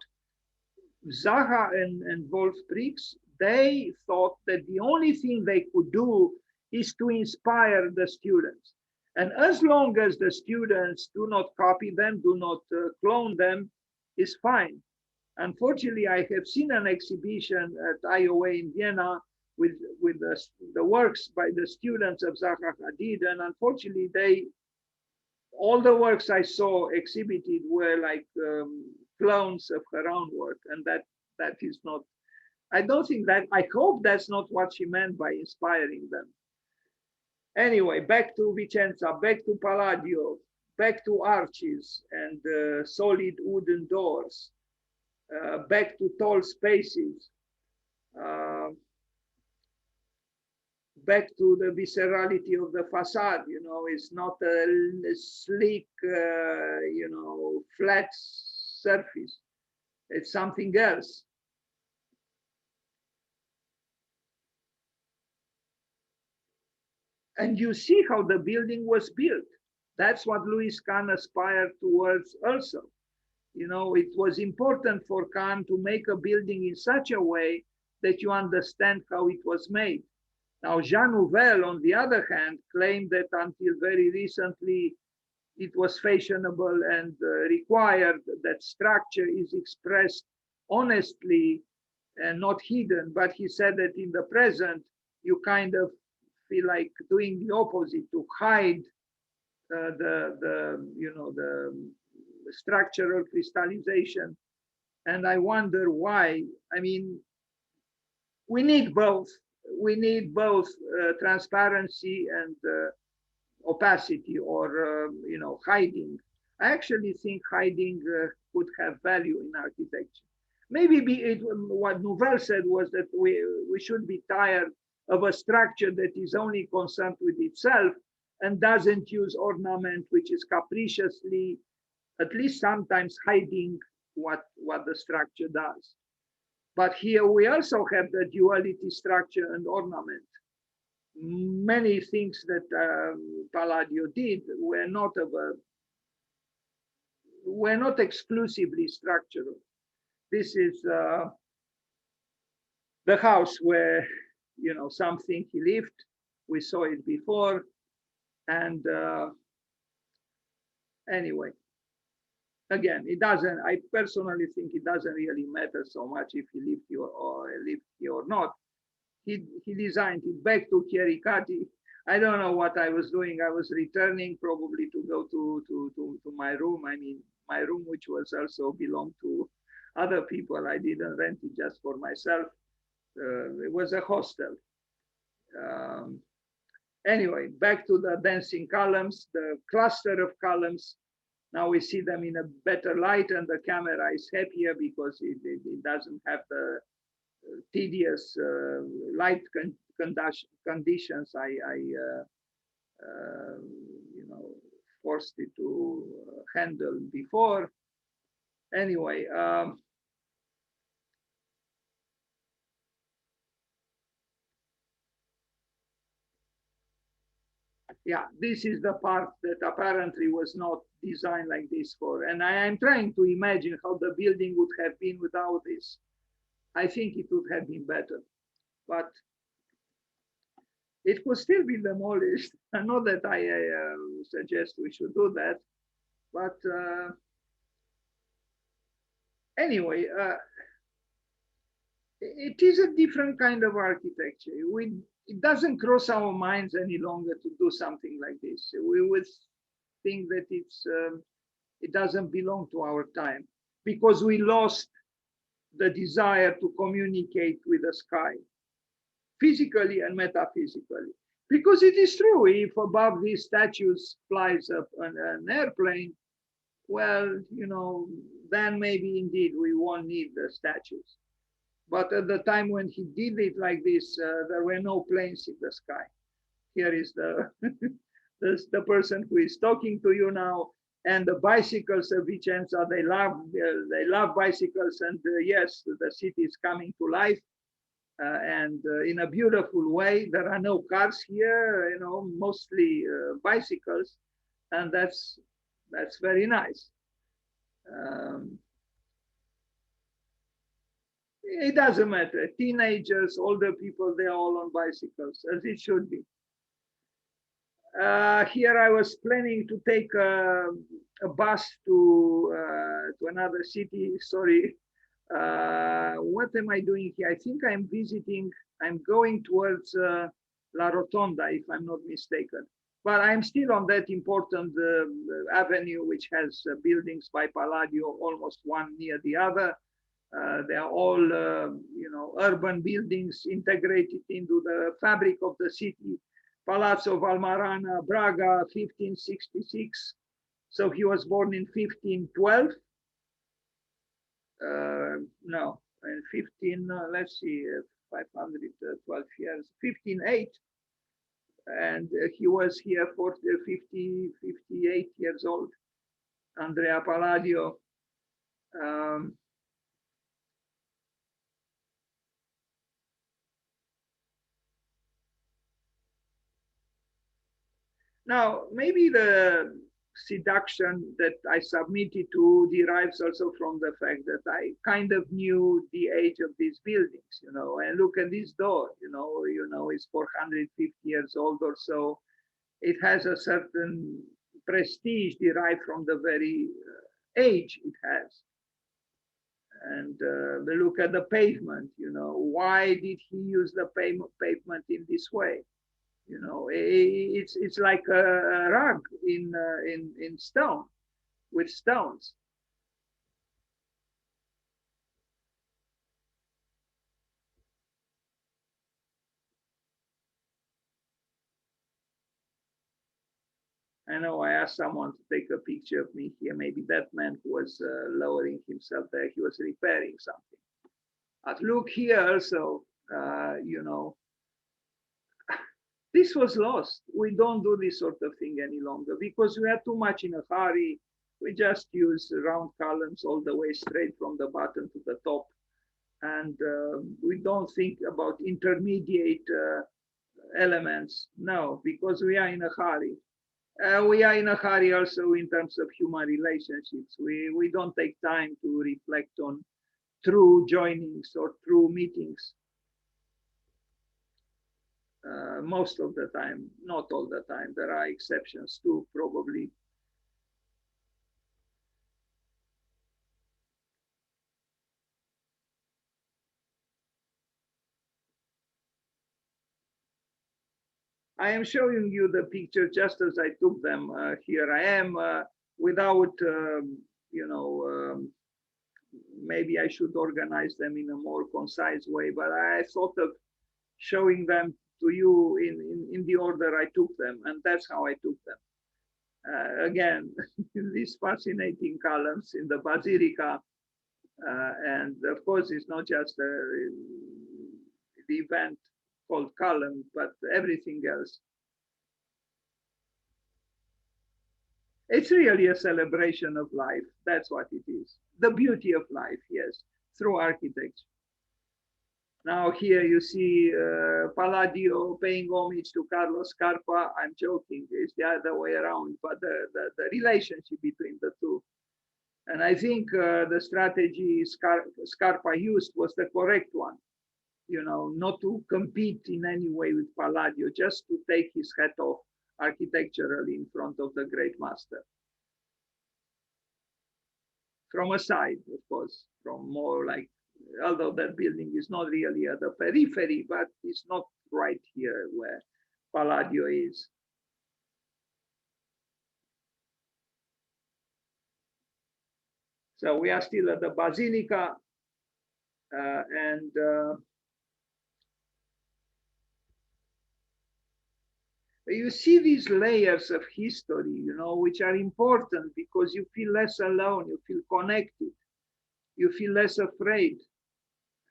Zaha and Wolf Prix, they thought that the only thing they could do is to inspire the students. And as long as the students do not copy them, do not clone them, is fine. Unfortunately, I have seen an exhibition at IOA in Vienna with the works by the students of Zaha Hadid, and unfortunately, all the works I saw exhibited were like clones of her own work, and that is not. I don't think that. I hope that's not what she meant by inspiring them. Anyway, back to Vicenza, back to Palladio, back to arches and solid wooden doors, back to tall spaces, back to the viscerality of the facade. You know, it's not a sleek, you know, flat surface. It's something else. And you see how the building was built. That's what Louis Kahn aspired towards also. You know, it was important for Kahn to make a building in such a way that you understand how it was made. Now, Jean Nouvel, on the other hand, claimed that until very recently, it was fashionable and required that structure is expressed honestly and not hidden. But he said that in the present, you kind of feel like doing the opposite, to hide the structural crystallization. And I wonder why. I mean, we need both. We need both transparency and opacity, or hiding. I actually think hiding could have value in architecture. Maybe what Nouvel said was that we should be tired of a structure that is only concerned with itself and doesn't use ornament, which is capriciously, at least sometimes, hiding what the structure does. But here we also have the duality, structure and ornament. Many things that Palladio did were not exclusively structural. This is the house where, something he lived. We saw it before. And anyway, again, I personally think it doesn't really matter so much if he lived here or not. He designed it. Back to Kirikati. I don't know what I was doing. I was returning probably to go to my room. I mean, my room, which was also belonged to other people. I didn't rent it just for myself. It was a hostel. Anyway, back to the dancing columns, the cluster of columns. Now we see them in a better light, and the camera is happier because it doesn't have the tedious light conditions I forced it to handle before. Anyway, yeah, this is the part that apparently was not designed like this for. And I am trying to imagine how the building would have been without this. I think it would have been better, but it could still be demolished. I know that I suggest we should do that, but anyway, it is a different kind of architecture. It doesn't cross our minds any longer to do something like this. We would think that it doesn't belong to our time because we lost the desire to communicate with the sky, physically and metaphysically. Because it is true, if above these statues flies up an airplane, well, then maybe indeed we won't need the statues. But at the time when he did it like this, there were no planes in the sky. Here is the person who is talking to you now. And the bicycles of Vicenza, they love bicycles, and yes, the city is coming to life, and in a beautiful way. There are no cars here, mostly bicycles, and that's very nice. Um, it doesn't matter. Teenagers, older people, they're all on bicycles, as it should be. Here I was planning to take a bus to another city. Sorry, what am I doing here? I think I'm going towards La Rotonda, if I'm not mistaken. But I'm still on that important avenue, which has buildings by Palladio, almost one near the other. They are all, urban buildings integrated into the fabric of the city. Palazzo Valmarana, Braga, 1566. So he was born in 1512. No, in 15, let's see, 512 years, 1508. And he was here for 58 years old. Andrea Palladio. Now, maybe the seduction that I submitted to derives also from the fact that I kind of knew the age of these buildings, and look at this door, it's 450 years old or so. It has a certain prestige derived from the very age it has. And look at the pavement, why did he use the pavement in this way? It's like a rug in stone, with stones. I know I asked someone to take a picture of me here. Maybe that man who was lowering himself there, he was repairing something. But look here also, this was lost. We don't do this sort of thing any longer because we are too much in a hurry. We just use round columns all the way straight from the bottom to the top. And we don't think about intermediate elements. No, because we are in a hurry. We are in a hurry also in terms of human relationships. We don't take time to reflect on true joinings or true meetings. Most of the time, not all the time. There are exceptions too, probably. I am showing you the picture just as I took them. Here I am without, maybe I should organize them in a more concise way, but I thought of showing them to you in the order I took them, and that's how I took them. Again, these fascinating columns in the Basilica, and of course it's not just the event called column, but everything else. It's really a celebration of life. That's what it is. The beauty of life, yes, through architecture. Now here you see Palladio paying homage to Carlos Scarpa. I'm joking, it's the other way around, but the relationship between the two. And I think the strategy Scarpa used was the correct one. Not to compete in any way with Palladio, just to take his hat off architecturally in front of the great master. From a side, of course, from more like, although that building is not really at the periphery, but it's not right here where Palladio is. So we are still at the Basilica, and you see these layers of history, which are important because you feel less alone, you feel connected, you feel less afraid.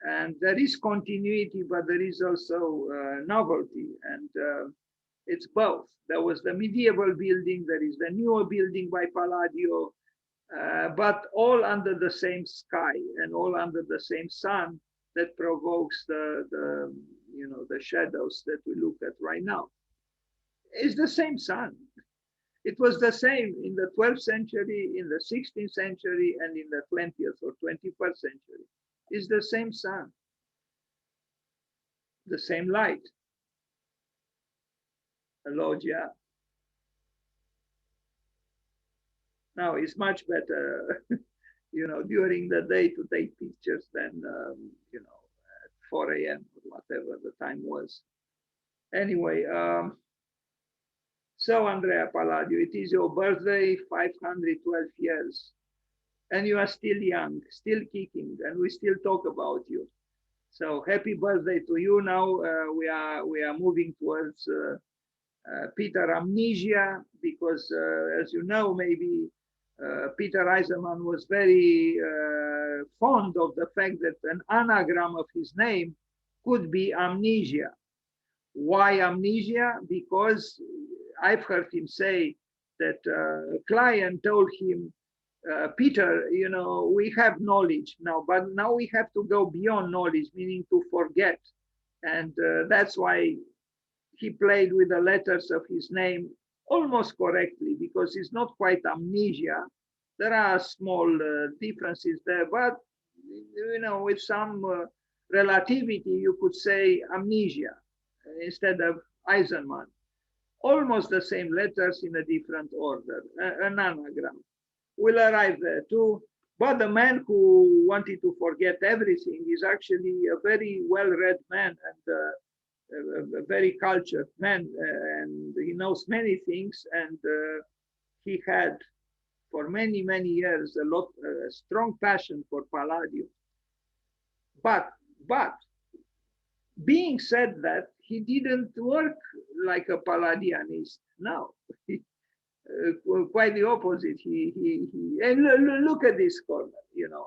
And there is continuity, but there is also novelty. And It's both. There was the medieval building, there is the newer building by Palladio, but all under the same sky and all under the same sun that provokes the the shadows that we look at right now. It's the same sun. It was the same in the 12th century, in the 16th century, and in the 20th or 21st century. It's the same sun, the same light. A loggia. Now it's much better, during the day to take pictures than, at 4 a.m. or whatever the time was. Anyway, so Andrea Palladio, it is your birthday, 512 years, and you are still young, still kicking, and we still talk about you. So happy birthday to you. Now we are moving towards Peter amnesia, because as you know, maybe Peter Eisenman was very fond of the fact that an anagram of his name could be amnesia. Why amnesia? Because I've heard him say that a client told him, Peter, we have knowledge now, but now we have to go beyond knowledge, meaning to forget. And that's why he played with the letters of his name almost correctly, because it's not quite amnesia. There are small differences there, but with some relativity, you could say amnesia instead of Eisenman. Almost the same letters in a different order, an anagram. We'll arrive there too. But the man who wanted to forget everything is actually a very well-read man and a very cultured man, and he knows many things, and he had for many, many years a strong passion for Palladio. But being said that, he didn't work like a Palladianist. No, quite the opposite. And look at this corner.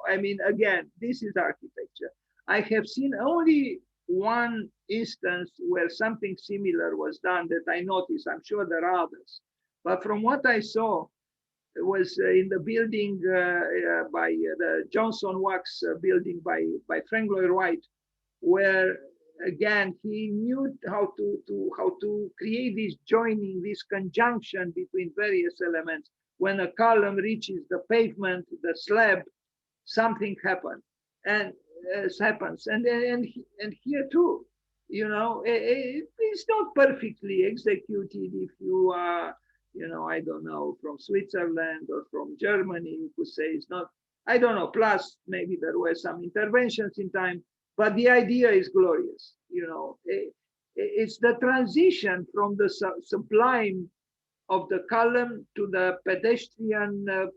I mean, again, this is architecture. I have seen only one instance where something similar was done that I noticed. I'm sure there are others, but from what I saw, it was in the building by the Johnson Wax building by Frank Lloyd Wright, where again he knew how to create this joining, this conjunction between various elements. When a column reaches the pavement, the slab, something happens, and happens, and here too, it's not perfectly executed. If you are, I don't know, from Switzerland or from Germany, you could say it's not. I don't know. Plus, maybe there were some interventions in time. But the idea is glorious, it's the transition from the sublime of the column to the pedestrian, to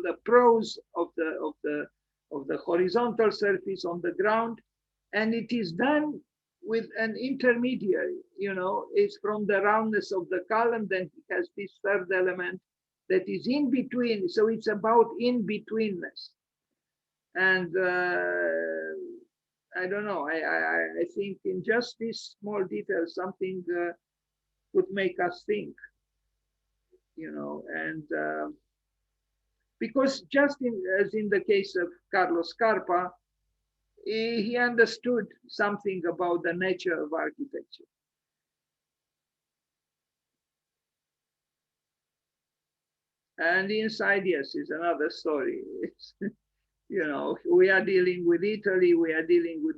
the prose of the horizontal surface on the ground, and it is done with an intermediary. It's from the roundness of the column, then it has this third element that is in between. So it's about in betweenness, and I don't know. I think in just this small detail, something would make us think, and because just as in the case of Carlos Scarpa, he understood something about the nature of architecture. And inside, yes, is another story. We are dealing with Italy, we are dealing with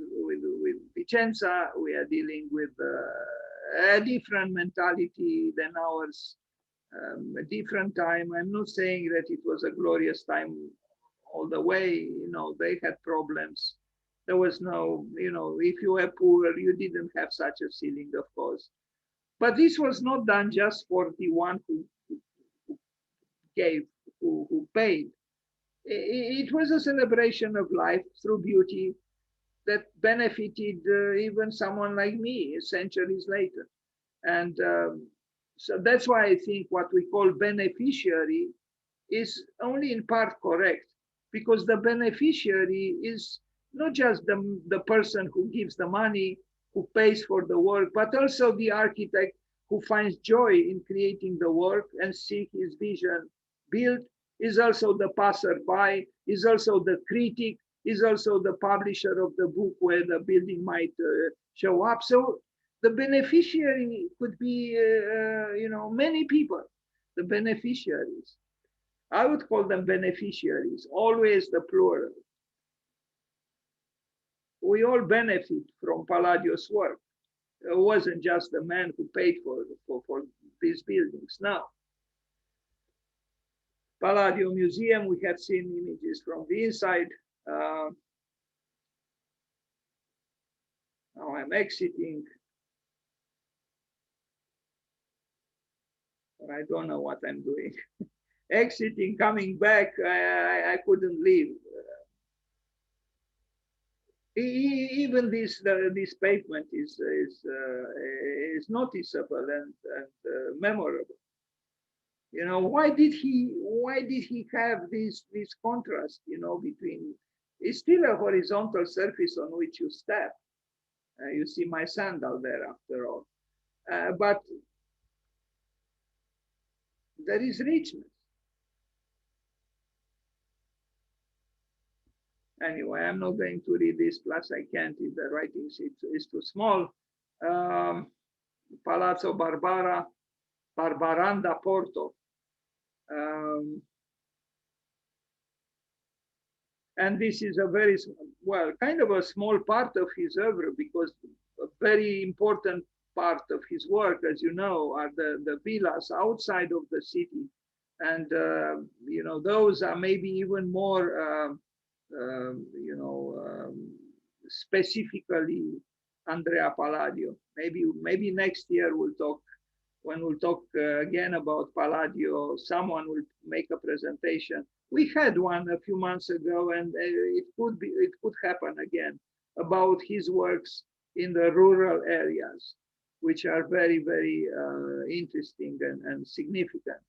Vicenza, we are dealing with a different mentality than ours, a different time. I'm not saying that it was a glorious time all the way. They had problems. There was no, if you were poor, you didn't have such a ceiling, of course. But this was not done just for the one who gave, who paid. It was a celebration of life through beauty that benefited even someone like me centuries later. And so that's why I think what we call beneficiary is only in part correct, because the beneficiary is not just the person who gives the money, who pays for the work, but also the architect who finds joy in creating the work and see his vision built, is also the passerby, is also the critic, is also the publisher of the book where the building might show up. So the beneficiary could be, many people, the beneficiaries. I would call them beneficiaries, always the plural. We all benefit from Palladio's work. It wasn't just the man who paid for these buildings. Now, Palladio Museum, we have seen images from the inside. Now I'm exiting. I don't know what I'm doing. Exiting, coming back, I couldn't leave. Even this pavement is noticeable and memorable. You know, why did he have this contrast? You know, between, it's still a horizontal surface on which you step. You see my sandal there, after all, but there is richness. Anyway, I'm not going to read this, plus I can't if the writing is too small. Palazzo Barbaranda Porto. And this is a very, well, kind of a small part of his oeuvre, because a very important part of his work, as you know, are the villas outside of the city. And, you know, those are maybe even more, specifically Andrea Palladio. Maybe next year we'll talk, when we'll talk again about Palladio, someone will make a presentation. We had one a few months ago, and it could happen again, about his works in the rural areas, which are very, very interesting and significant.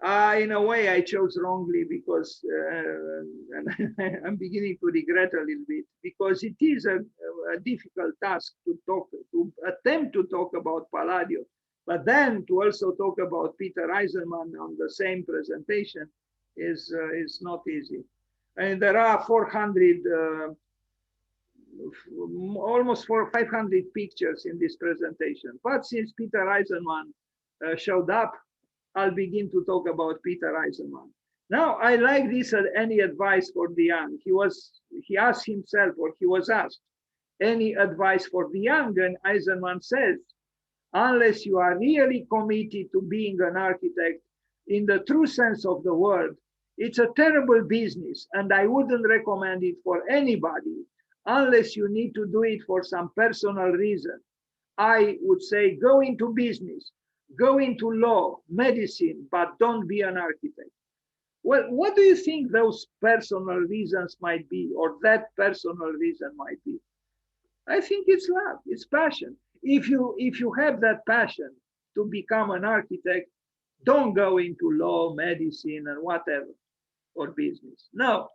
In a way, I chose wrongly, because and I'm beginning to regret a little bit, because it is a difficult task to attempt to talk about Palladio, but then to also talk about Peter Eisenman on the same presentation is not easy. And there are 400, almost 500 pictures in this presentation. But since Peter Eisenman showed up, I'll begin to talk about Peter Eisenman. Now, I like this any advice for the young. He asked himself, or he was asked, any advice for the young? And Eisenman says, unless you are really committed to being an architect in the true sense of the word, it's a terrible business, and I wouldn't recommend it for anybody unless you need to do it for some personal reason. I would say go into business, go into law, medicine, but don't be an architect. Well, what do you think those personal reasons might be, or that personal reason might be? I think it's love, it's passion. If you have that passion to become an architect, don't go into law, medicine, and whatever, or business. No,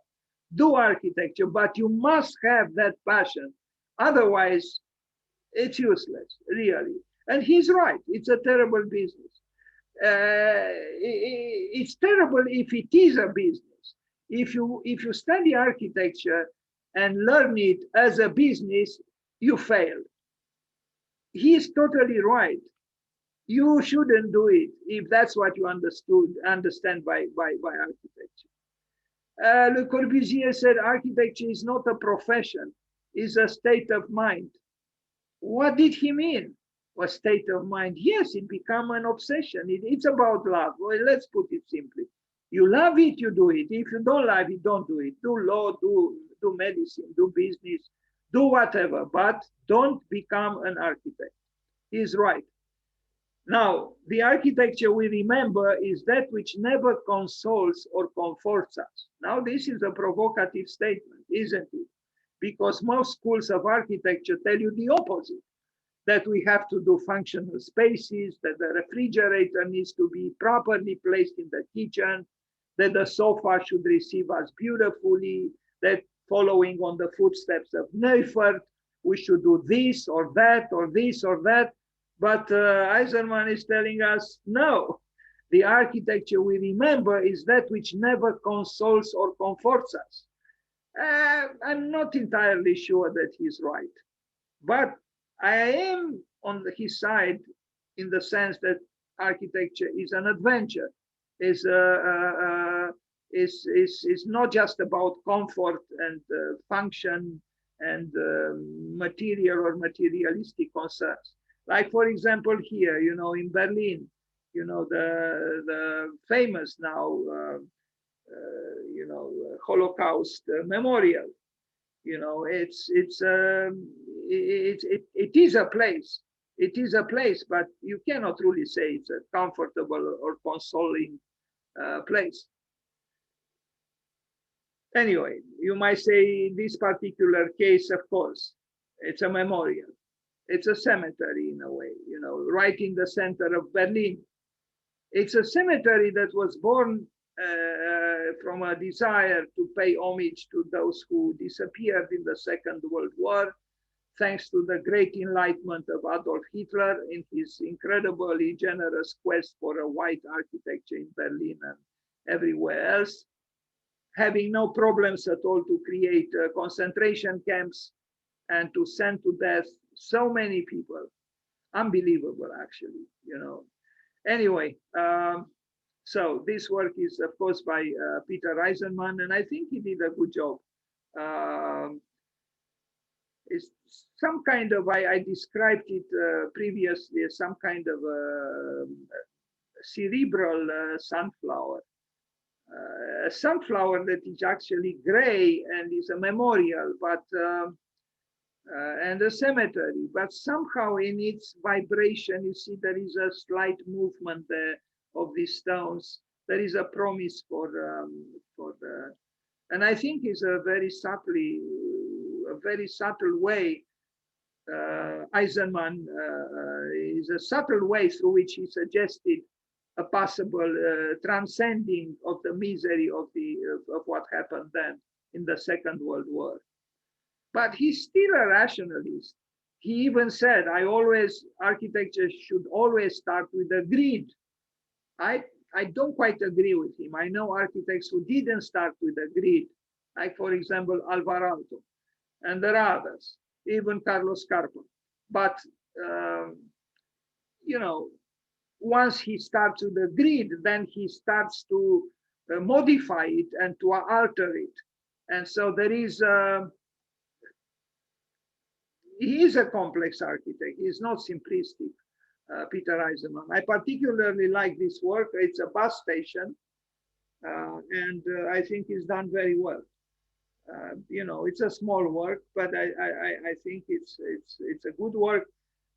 do architecture, but you must have that passion. Otherwise, it's useless, really. And he's right, it's a terrible business. It's terrible if it is a business. If you study architecture and learn it as a business, you fail. He's totally right. You shouldn't do it if that's what you understand by architecture. Le Corbusier said architecture is not a profession, it's a state of mind. What did he mean? A state of mind? Yes, it became an obsession. It's about love. Well, let's put it simply. You love it, you do it. If you don't love it, don't do it. Do law, do medicine, do business, do whatever, but don't become an architect. He's right. Now, the architecture we remember is that which never consoles or comforts us. Now, this is a provocative statement, isn't it? Because most schools of architecture tell you the opposite, that we have to do functional spaces, that the refrigerator needs to be properly placed in the kitchen, that the sofa should receive us beautifully, that following on the footsteps of Neufert, we should do this or that or this or that. But Eisenman is telling us, no, the architecture we remember is that which never consoles or comforts us. I'm not entirely sure that he's right, but I am on his side in the sense that architecture is an adventure, is not just about comfort and function and material or materialistic concerns. Like, for example, here, in Berlin, the famous now, Holocaust Memorial. It is a place. It is a place, but you cannot really say it's a comfortable or consoling place. Anyway, you might say in this particular case, of course, it's a memorial. It's a cemetery in a way, right in the center of Berlin. It's a cemetery that was born from a desire to pay homage to those who disappeared in the Second World War, thanks to the great enlightenment of Adolf Hitler in his incredibly generous quest for a white architecture in Berlin and everywhere else, having no problems at all to create concentration camps and to send to death so many people. Unbelievable, actually, Anyway, so this work is, of course, by Peter Eisenman, and I think he did a good job. It's some kind of, I described it previously as some kind of cerebral sunflower. A sunflower that is actually gray and is a memorial, but and a cemetery, but somehow in its vibration, you see there is a slight movement there of these stones. There is a promise for the, and I think is a very subtle way. Eisenman is a subtle way through which he suggested a possible transcending of the misery of what happened then in the Second World War. But he's still a rationalist. He even said, architecture should always start with a grid. I don't quite agree with him. I know architects who didn't start with a grid, like, for example, Alvarado, and there are others, even Carlos Carpa. But, once he starts with the grid, then he starts to modify it and to alter it. And so there is, he is a complex architect. He's not simplistic, Peter Eisenman. I particularly like this work. It's a bus station, and I think it's done very well. It's a small work, but I think it's a good work.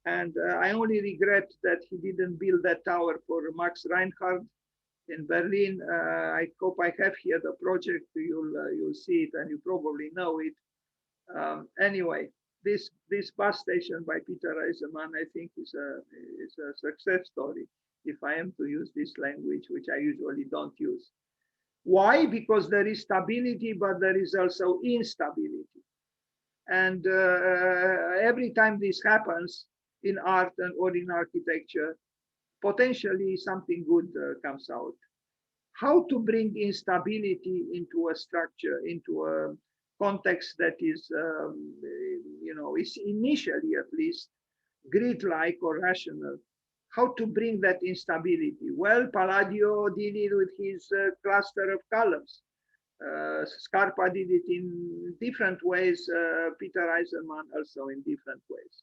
And I only regret that he didn't build that tower for Max Reinhardt in Berlin. I hope I have here the project. You'll see it, and you probably know it. Anyway, this bus station by Peter Eisenman, I think, is a success story, if I am to use this language, which I usually don't use. Why? Because there is stability, but there is also instability. And every time this happens in art or in architecture, potentially something good comes out. How to bring instability into a structure, into a context that is, is initially at least grid-like or rational. How to bring that instability? Well, Palladio did it with his cluster of columns. Scarpa did it in different ways. Peter Eisenman also in different ways.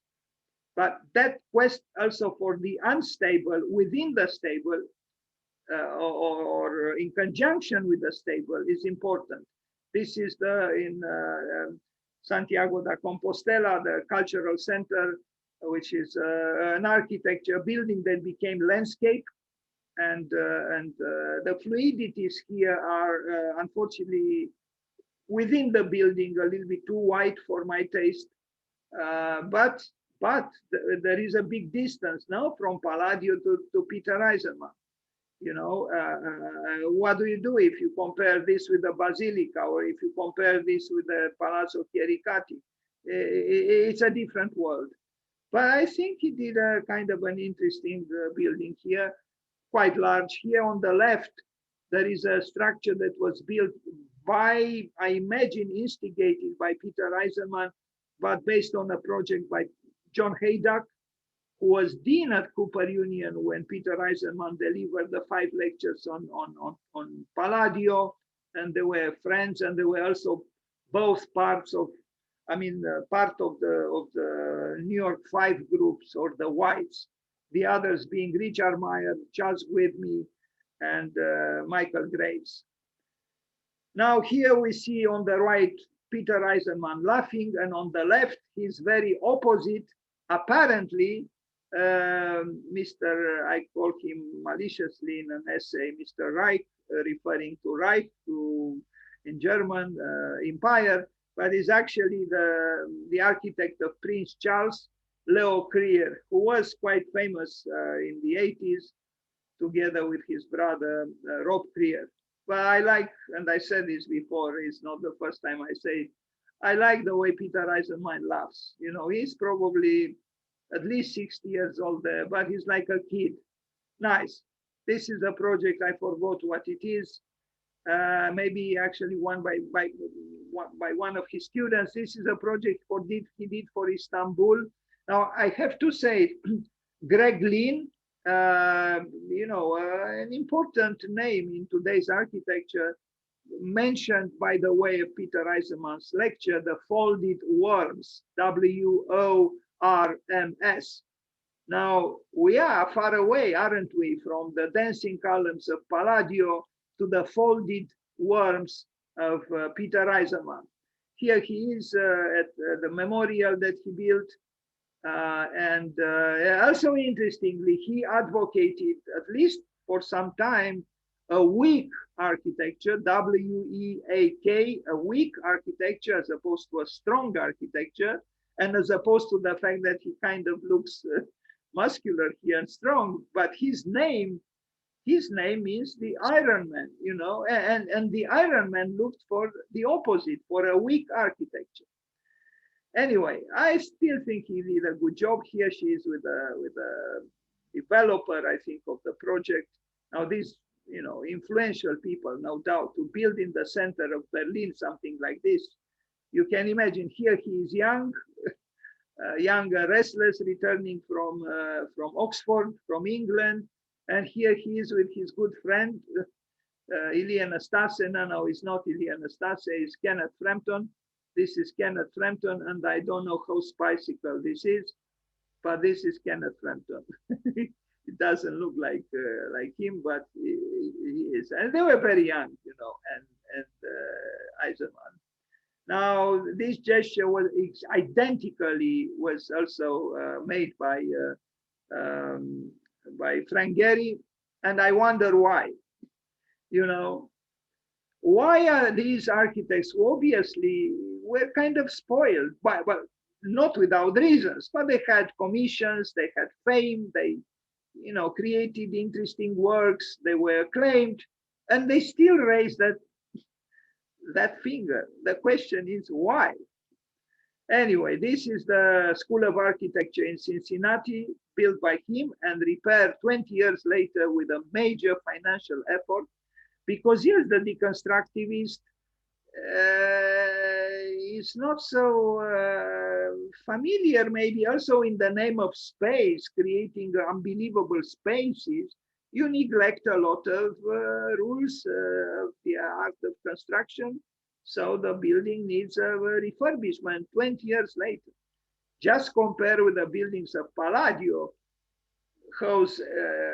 But that quest also for the unstable within the stable or in conjunction with the stable is important. This is in Santiago de Compostela, the cultural center, which is an architecture building that became landscape. And the fluidities here are unfortunately within the building a little bit too wide for my taste. But there is a big distance now from Palladio to Peter Eisenman. What do you do if you compare this with the Basilica, or if you compare this with the Palazzo Kirikati? It's a different world. But I think he did a kind of an interesting building here, quite large. Here on the left, there is a structure that was built by, I imagine, instigated by Peter Eisenman, but based on a project by John Haydock, who was dean at Cooper Union when Peter Eisenman delivered the 5 lectures on Palladio, and they were friends, and they were also both parts of, I mean, part of the New York 5 groups, or the Whites, the others being Richard Meyer, Charles Whitney, and Michael Graves. Now here we see on the right Peter Eisenman laughing, and on the left his very opposite, apparently, Mr. I call him maliciously in an essay, Mr. Reich, referring to Reich, to in German Empire, but is actually the architect of Prince Charles, Leo Krier, who was quite famous in the 80s, together with his brother Rob Krier. But I like, and I said this before, it's not the first time I say it, I like the way Peter Eisenman laughs. You know, he's probably at least 60 years old there, but he's like a kid. Nice. This is a project, I forgot what it is. Maybe actually by one of his students. This is a project he did for Istanbul. Now I have to say, Greg Lynn, you know, an important name in today's architecture, mentioned, by the way, of Peter Eisenman's lecture, the folded worms, WORMS. Now, we are far away, aren't we, from the dancing columns of Palladio to the folded worms of Peter Eisenman. Here he is at the memorial that he built. And also interestingly, he advocated, at least for some time, a weak architecture, W-E-A-K, a weak architecture as opposed to a strong architecture, and as opposed to the fact that he kind of looks muscular here and strong, but his name means the Iron Man, you know, and the Iron Man looked for the opposite, for a weak architecture. Anyway, I still think he did a good job here. She is with a developer, I think, of the project. Now, these, you know, influential people, no doubt, to build in the center of Berlin something like this. You can imagine here he is young, restless, returning from Oxford, from England, and here he is with his good friend Ilie Anastase. No, it's not Ilie Anastase, it's Kenneth Frampton. This is Kenneth Frampton, and I don't know how spicical this is, but this is Kenneth Frampton. It doesn't look like him, but he is. And they were very young, you know, and Eisenman. Now, this gesture was identically also made by Frank Gehry, and I wonder why. You know, why are these architects obviously were kind of spoiled by, well, not without reasons, but they had commissions, they had fame, they, you know, created interesting works, they were acclaimed, and they still raise that finger. The question is why? Anyway, this is the School of Architecture in Cincinnati, built by him and repaired 20 years later with a major financial effort. Because here's the deconstructivist, is not so familiar, maybe also in the name of space, creating unbelievable spaces. You neglect a lot of rules of the art of construction. So the building needs a refurbishment 20 years later. Just compare with the buildings of Palladio, whose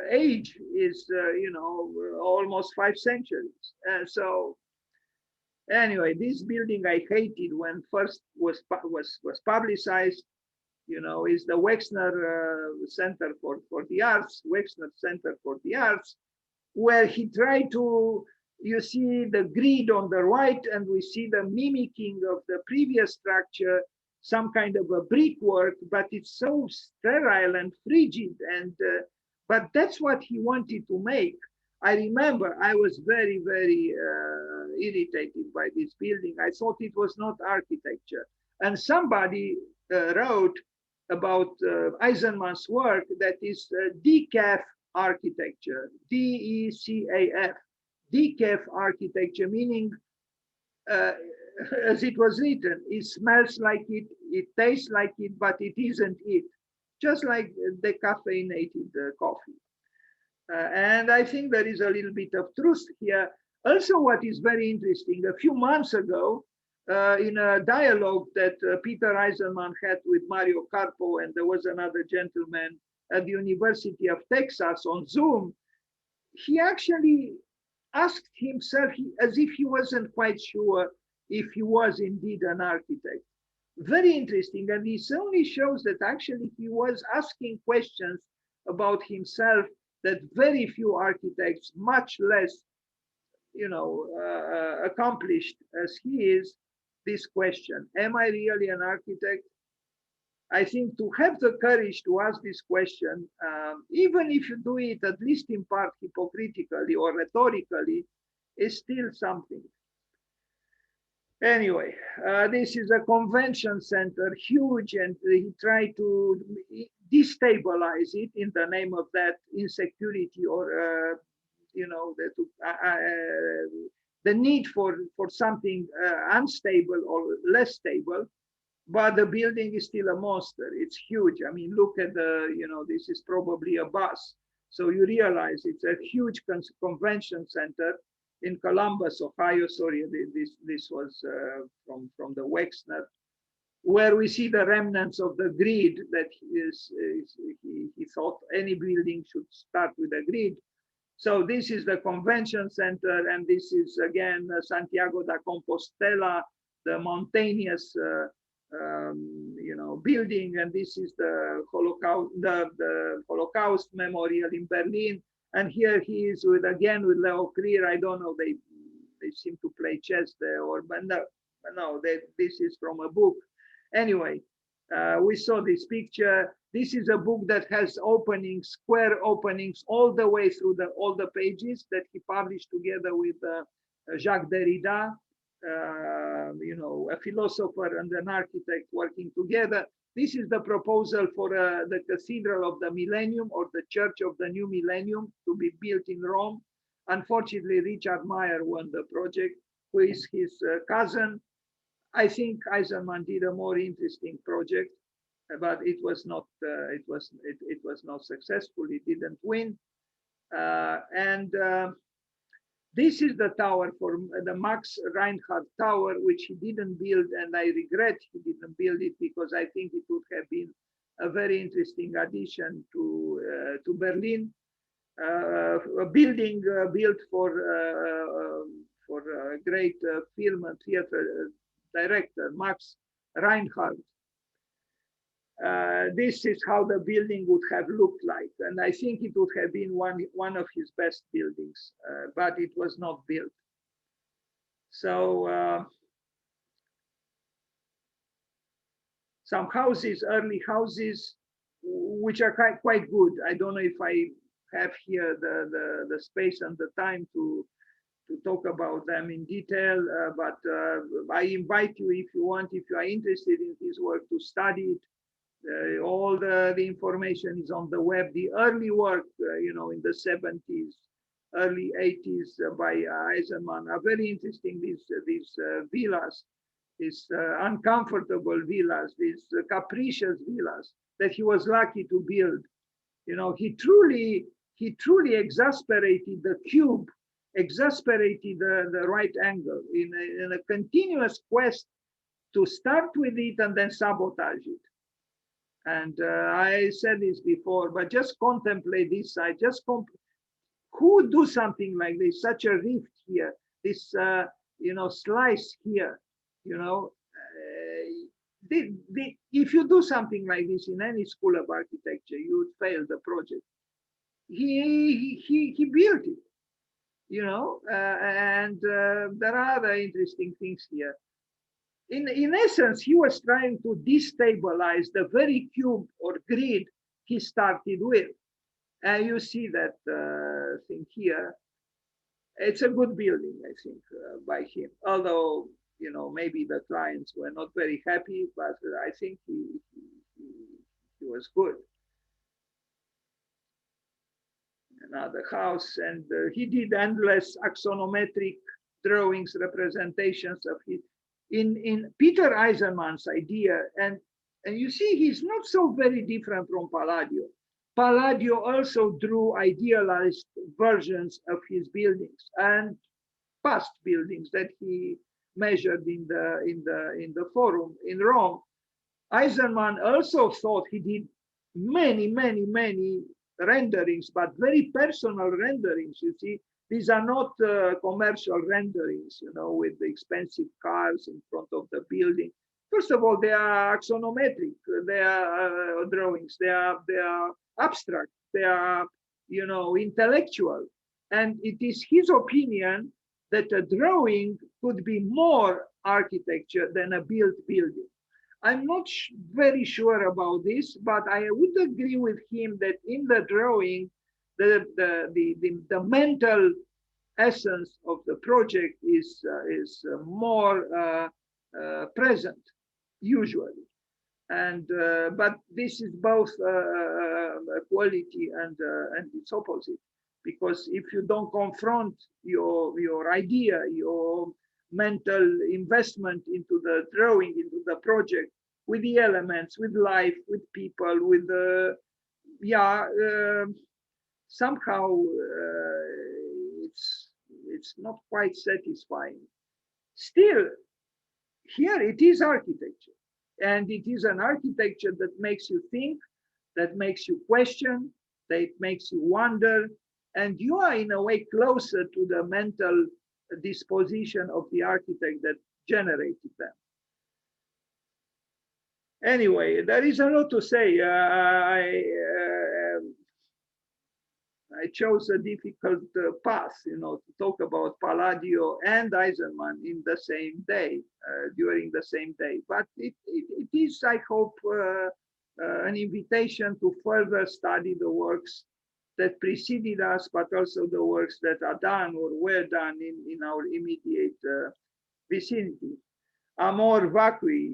age is, you know, almost 5 centuries. So anyway, this building I hated when first was publicized, you know, is the Wexner Center for the Arts, Wexner Center for the Arts, where he tried to, you see the grid on the right, and we see the mimicking of the previous structure, some kind of a brickwork, but it's so sterile and frigid. And but that's what he wanted to make. I remember I was very, very irritated by this building. I thought it was not architecture. And somebody wrote about Eisenmann's work that is decaf architecture, DECAF, decaf architecture, meaning as it was written, it smells like it tastes like it, but it isn't it. Just like the caffeinated coffee. And I think there is a little bit of truth here. Also, what is very interesting, a few months ago, in a dialogue that Peter Eisenman had with Mario Carpo, and there was another gentleman at the University of Texas on Zoom, he actually asked himself, as if he wasn't quite sure if he was indeed an architect. Very interesting, and this only shows that actually he was asking questions about himself that very few architects, much less, accomplished as he is, this question: am I really an architect? I think to have the courage to ask this question, even if you do it at least in part hypocritically or rhetorically, is still something. Anyway, this is a convention center, huge, and he tried to destabilize it in the name of that insecurity or, the need for something unstable or less stable. But the building is still a monster. It's huge. I mean, look at this is probably a bus. So you realize it's a huge convention center in Columbus, Ohio. Sorry, this was from the Wexner, where we see the remnants of the grid that he thought any building should start with a grid. So this is the convention center, and this is again Santiago da Compostela, the mountainous building, and this is the Holocaust Memorial in Berlin. And here he is with Leo Krier. I don't know, they seem to play chess there, but no, this is from a book. Anyway, we saw this picture. This is a book that has openings, square openings, all the way through all the pages that he published together with Jacques Derrida, a philosopher and an architect working together. This is the proposal for the Cathedral of the Millennium, or the Church of the New Millennium, to be built in Rome. Unfortunately, Richard Meyer won the project, who is his cousin. I think Eisenman did a more interesting project, but it was not successful. It didn't win, this is the tower for the Max Reinhardt Tower, which he didn't build, and I regret he didn't build it, because I think it would have been a very interesting addition to Berlin. A building built for a great film and theater director, Max Reinhardt. This is how the building would have looked like, and I think it would have been one of his best buildings, but it was not built. So some houses, early houses, which are quite good. I don't know if I have here the space and the time to talk about them in detail, but I invite you, if you want, if you are interested in his work, to study it. All the information is on the web. The early work, in the 70s, early 80s by Eisenman are very interesting. These villas, these uncomfortable villas, these capricious villas that he was lucky to build. He truly exasperated the cube, exasperated the right angle in a continuous quest to start with it and then sabotage it. And I said this before, but just contemplate this side. Who would do something like this? Such a rift here, this slice here. If you do something like this in any school of architecture, you would fail the project. He built it, and there are other interesting things here. In essence, he was trying to destabilize the very cube or grid he started with. And you see that thing here. It's a good building, I think, by him. Although, maybe the clients were not very happy, but I think he was good. Another house, and he did endless axonometric drawings, representations of it in Peter Eisenmann's idea. And you see, he's not so very different from Palladio. Palladio also drew idealized versions of his buildings and past buildings that he measured in the Forum in Rome. Eisenman also thought he did many renderings, but very personal renderings. You see, these are not commercial renderings, with the expensive cars in front of the building. First of all, they are axonometric. They are drawings. They are abstract. They are, intellectual. And it is his opinion that a drawing could be more architecture than a built building. I'm not very sure about this, but I would agree with him that in the drawing, the mental essence of the project is more present, usually. And but this is both quality and its opposite, because if you don't confront your idea, your mental investment into the drawing, into the project, with the elements, with life, with people, with the somehow it's not quite satisfying. Still, here it is architecture, and it is an architecture that makes you think, that makes you question, that makes you wonder, and you are in a way closer to the mental disposition of the architect that generated them. Anyway, there is a lot to say. I chose a difficult path, to talk about Palladio and Eisenman in the same day, during the same day. But it is, I hope, an invitation to further study the works that preceded us, but also the works that are done or were done in our immediate vicinity. Amor vacui,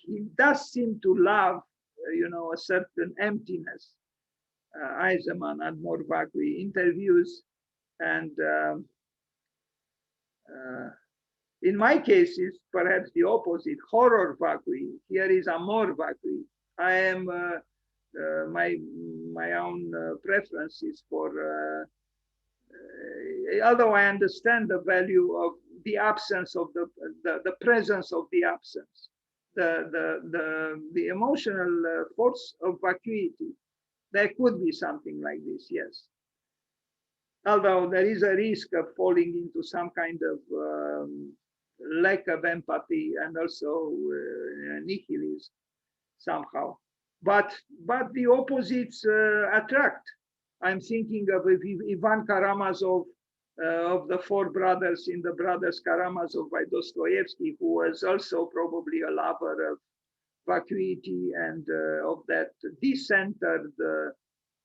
he does seem to love, a certain emptiness. Eisenman, Amor vacui, interviews, and in my case, it's perhaps the opposite, horror vacui. Here is amor vacui. I am my own preferences for, although I understand the value of the absence of the presence of the absence, the emotional force of vacuity. There could be something like this, yes. Although there is a risk of falling into some kind of lack of empathy and also nihilism somehow. But the opposites attract. I'm thinking of Ivan Karamazov, of the four brothers in the Brothers Karamazov by Dostoevsky, who was also probably a lover of vacuity and of that decentered,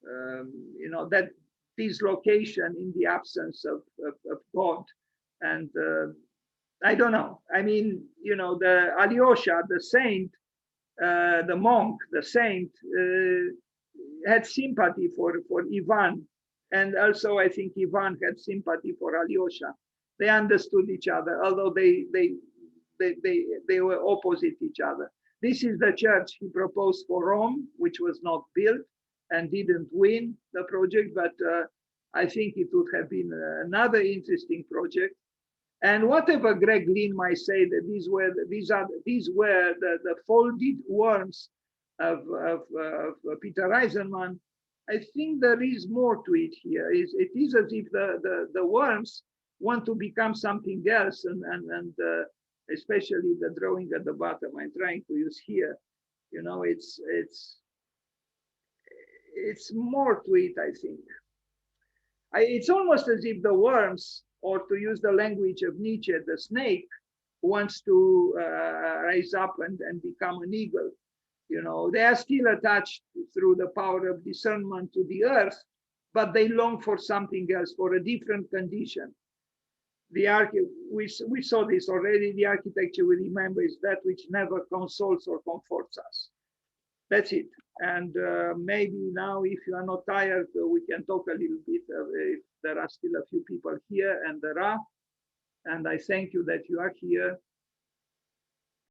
that dislocation in the absence of God. And I don't know. I mean, the Alyosha, the saint, the monk, the saint, had sympathy for Ivan. And also, I think Ivan had sympathy for Alyosha. They understood each other, although they were opposite each other. This is the church he proposed for Rome, which was not built and didn't win the project, but I think it would have been another interesting project. And whatever Greg Lynn might say, that these were the folded worms of Peter Eisenman, I think there is more to it here. It is as if the worms want to become something else, and especially the drawing at the bottom I'm trying to use here. It's more to it, I think. It's almost as if the worms, or to use the language of Nietzsche, the snake, wants to rise up and become an eagle. They are still attached through the power of discernment to the earth, but they long for something else, for a different condition. the we saw this already. The architecture we remember is that which never consoles or comforts us. That's it. And maybe now, if you are not tired, we can talk a little bit. If there are still a few people here, and there are, and I thank you that you are here.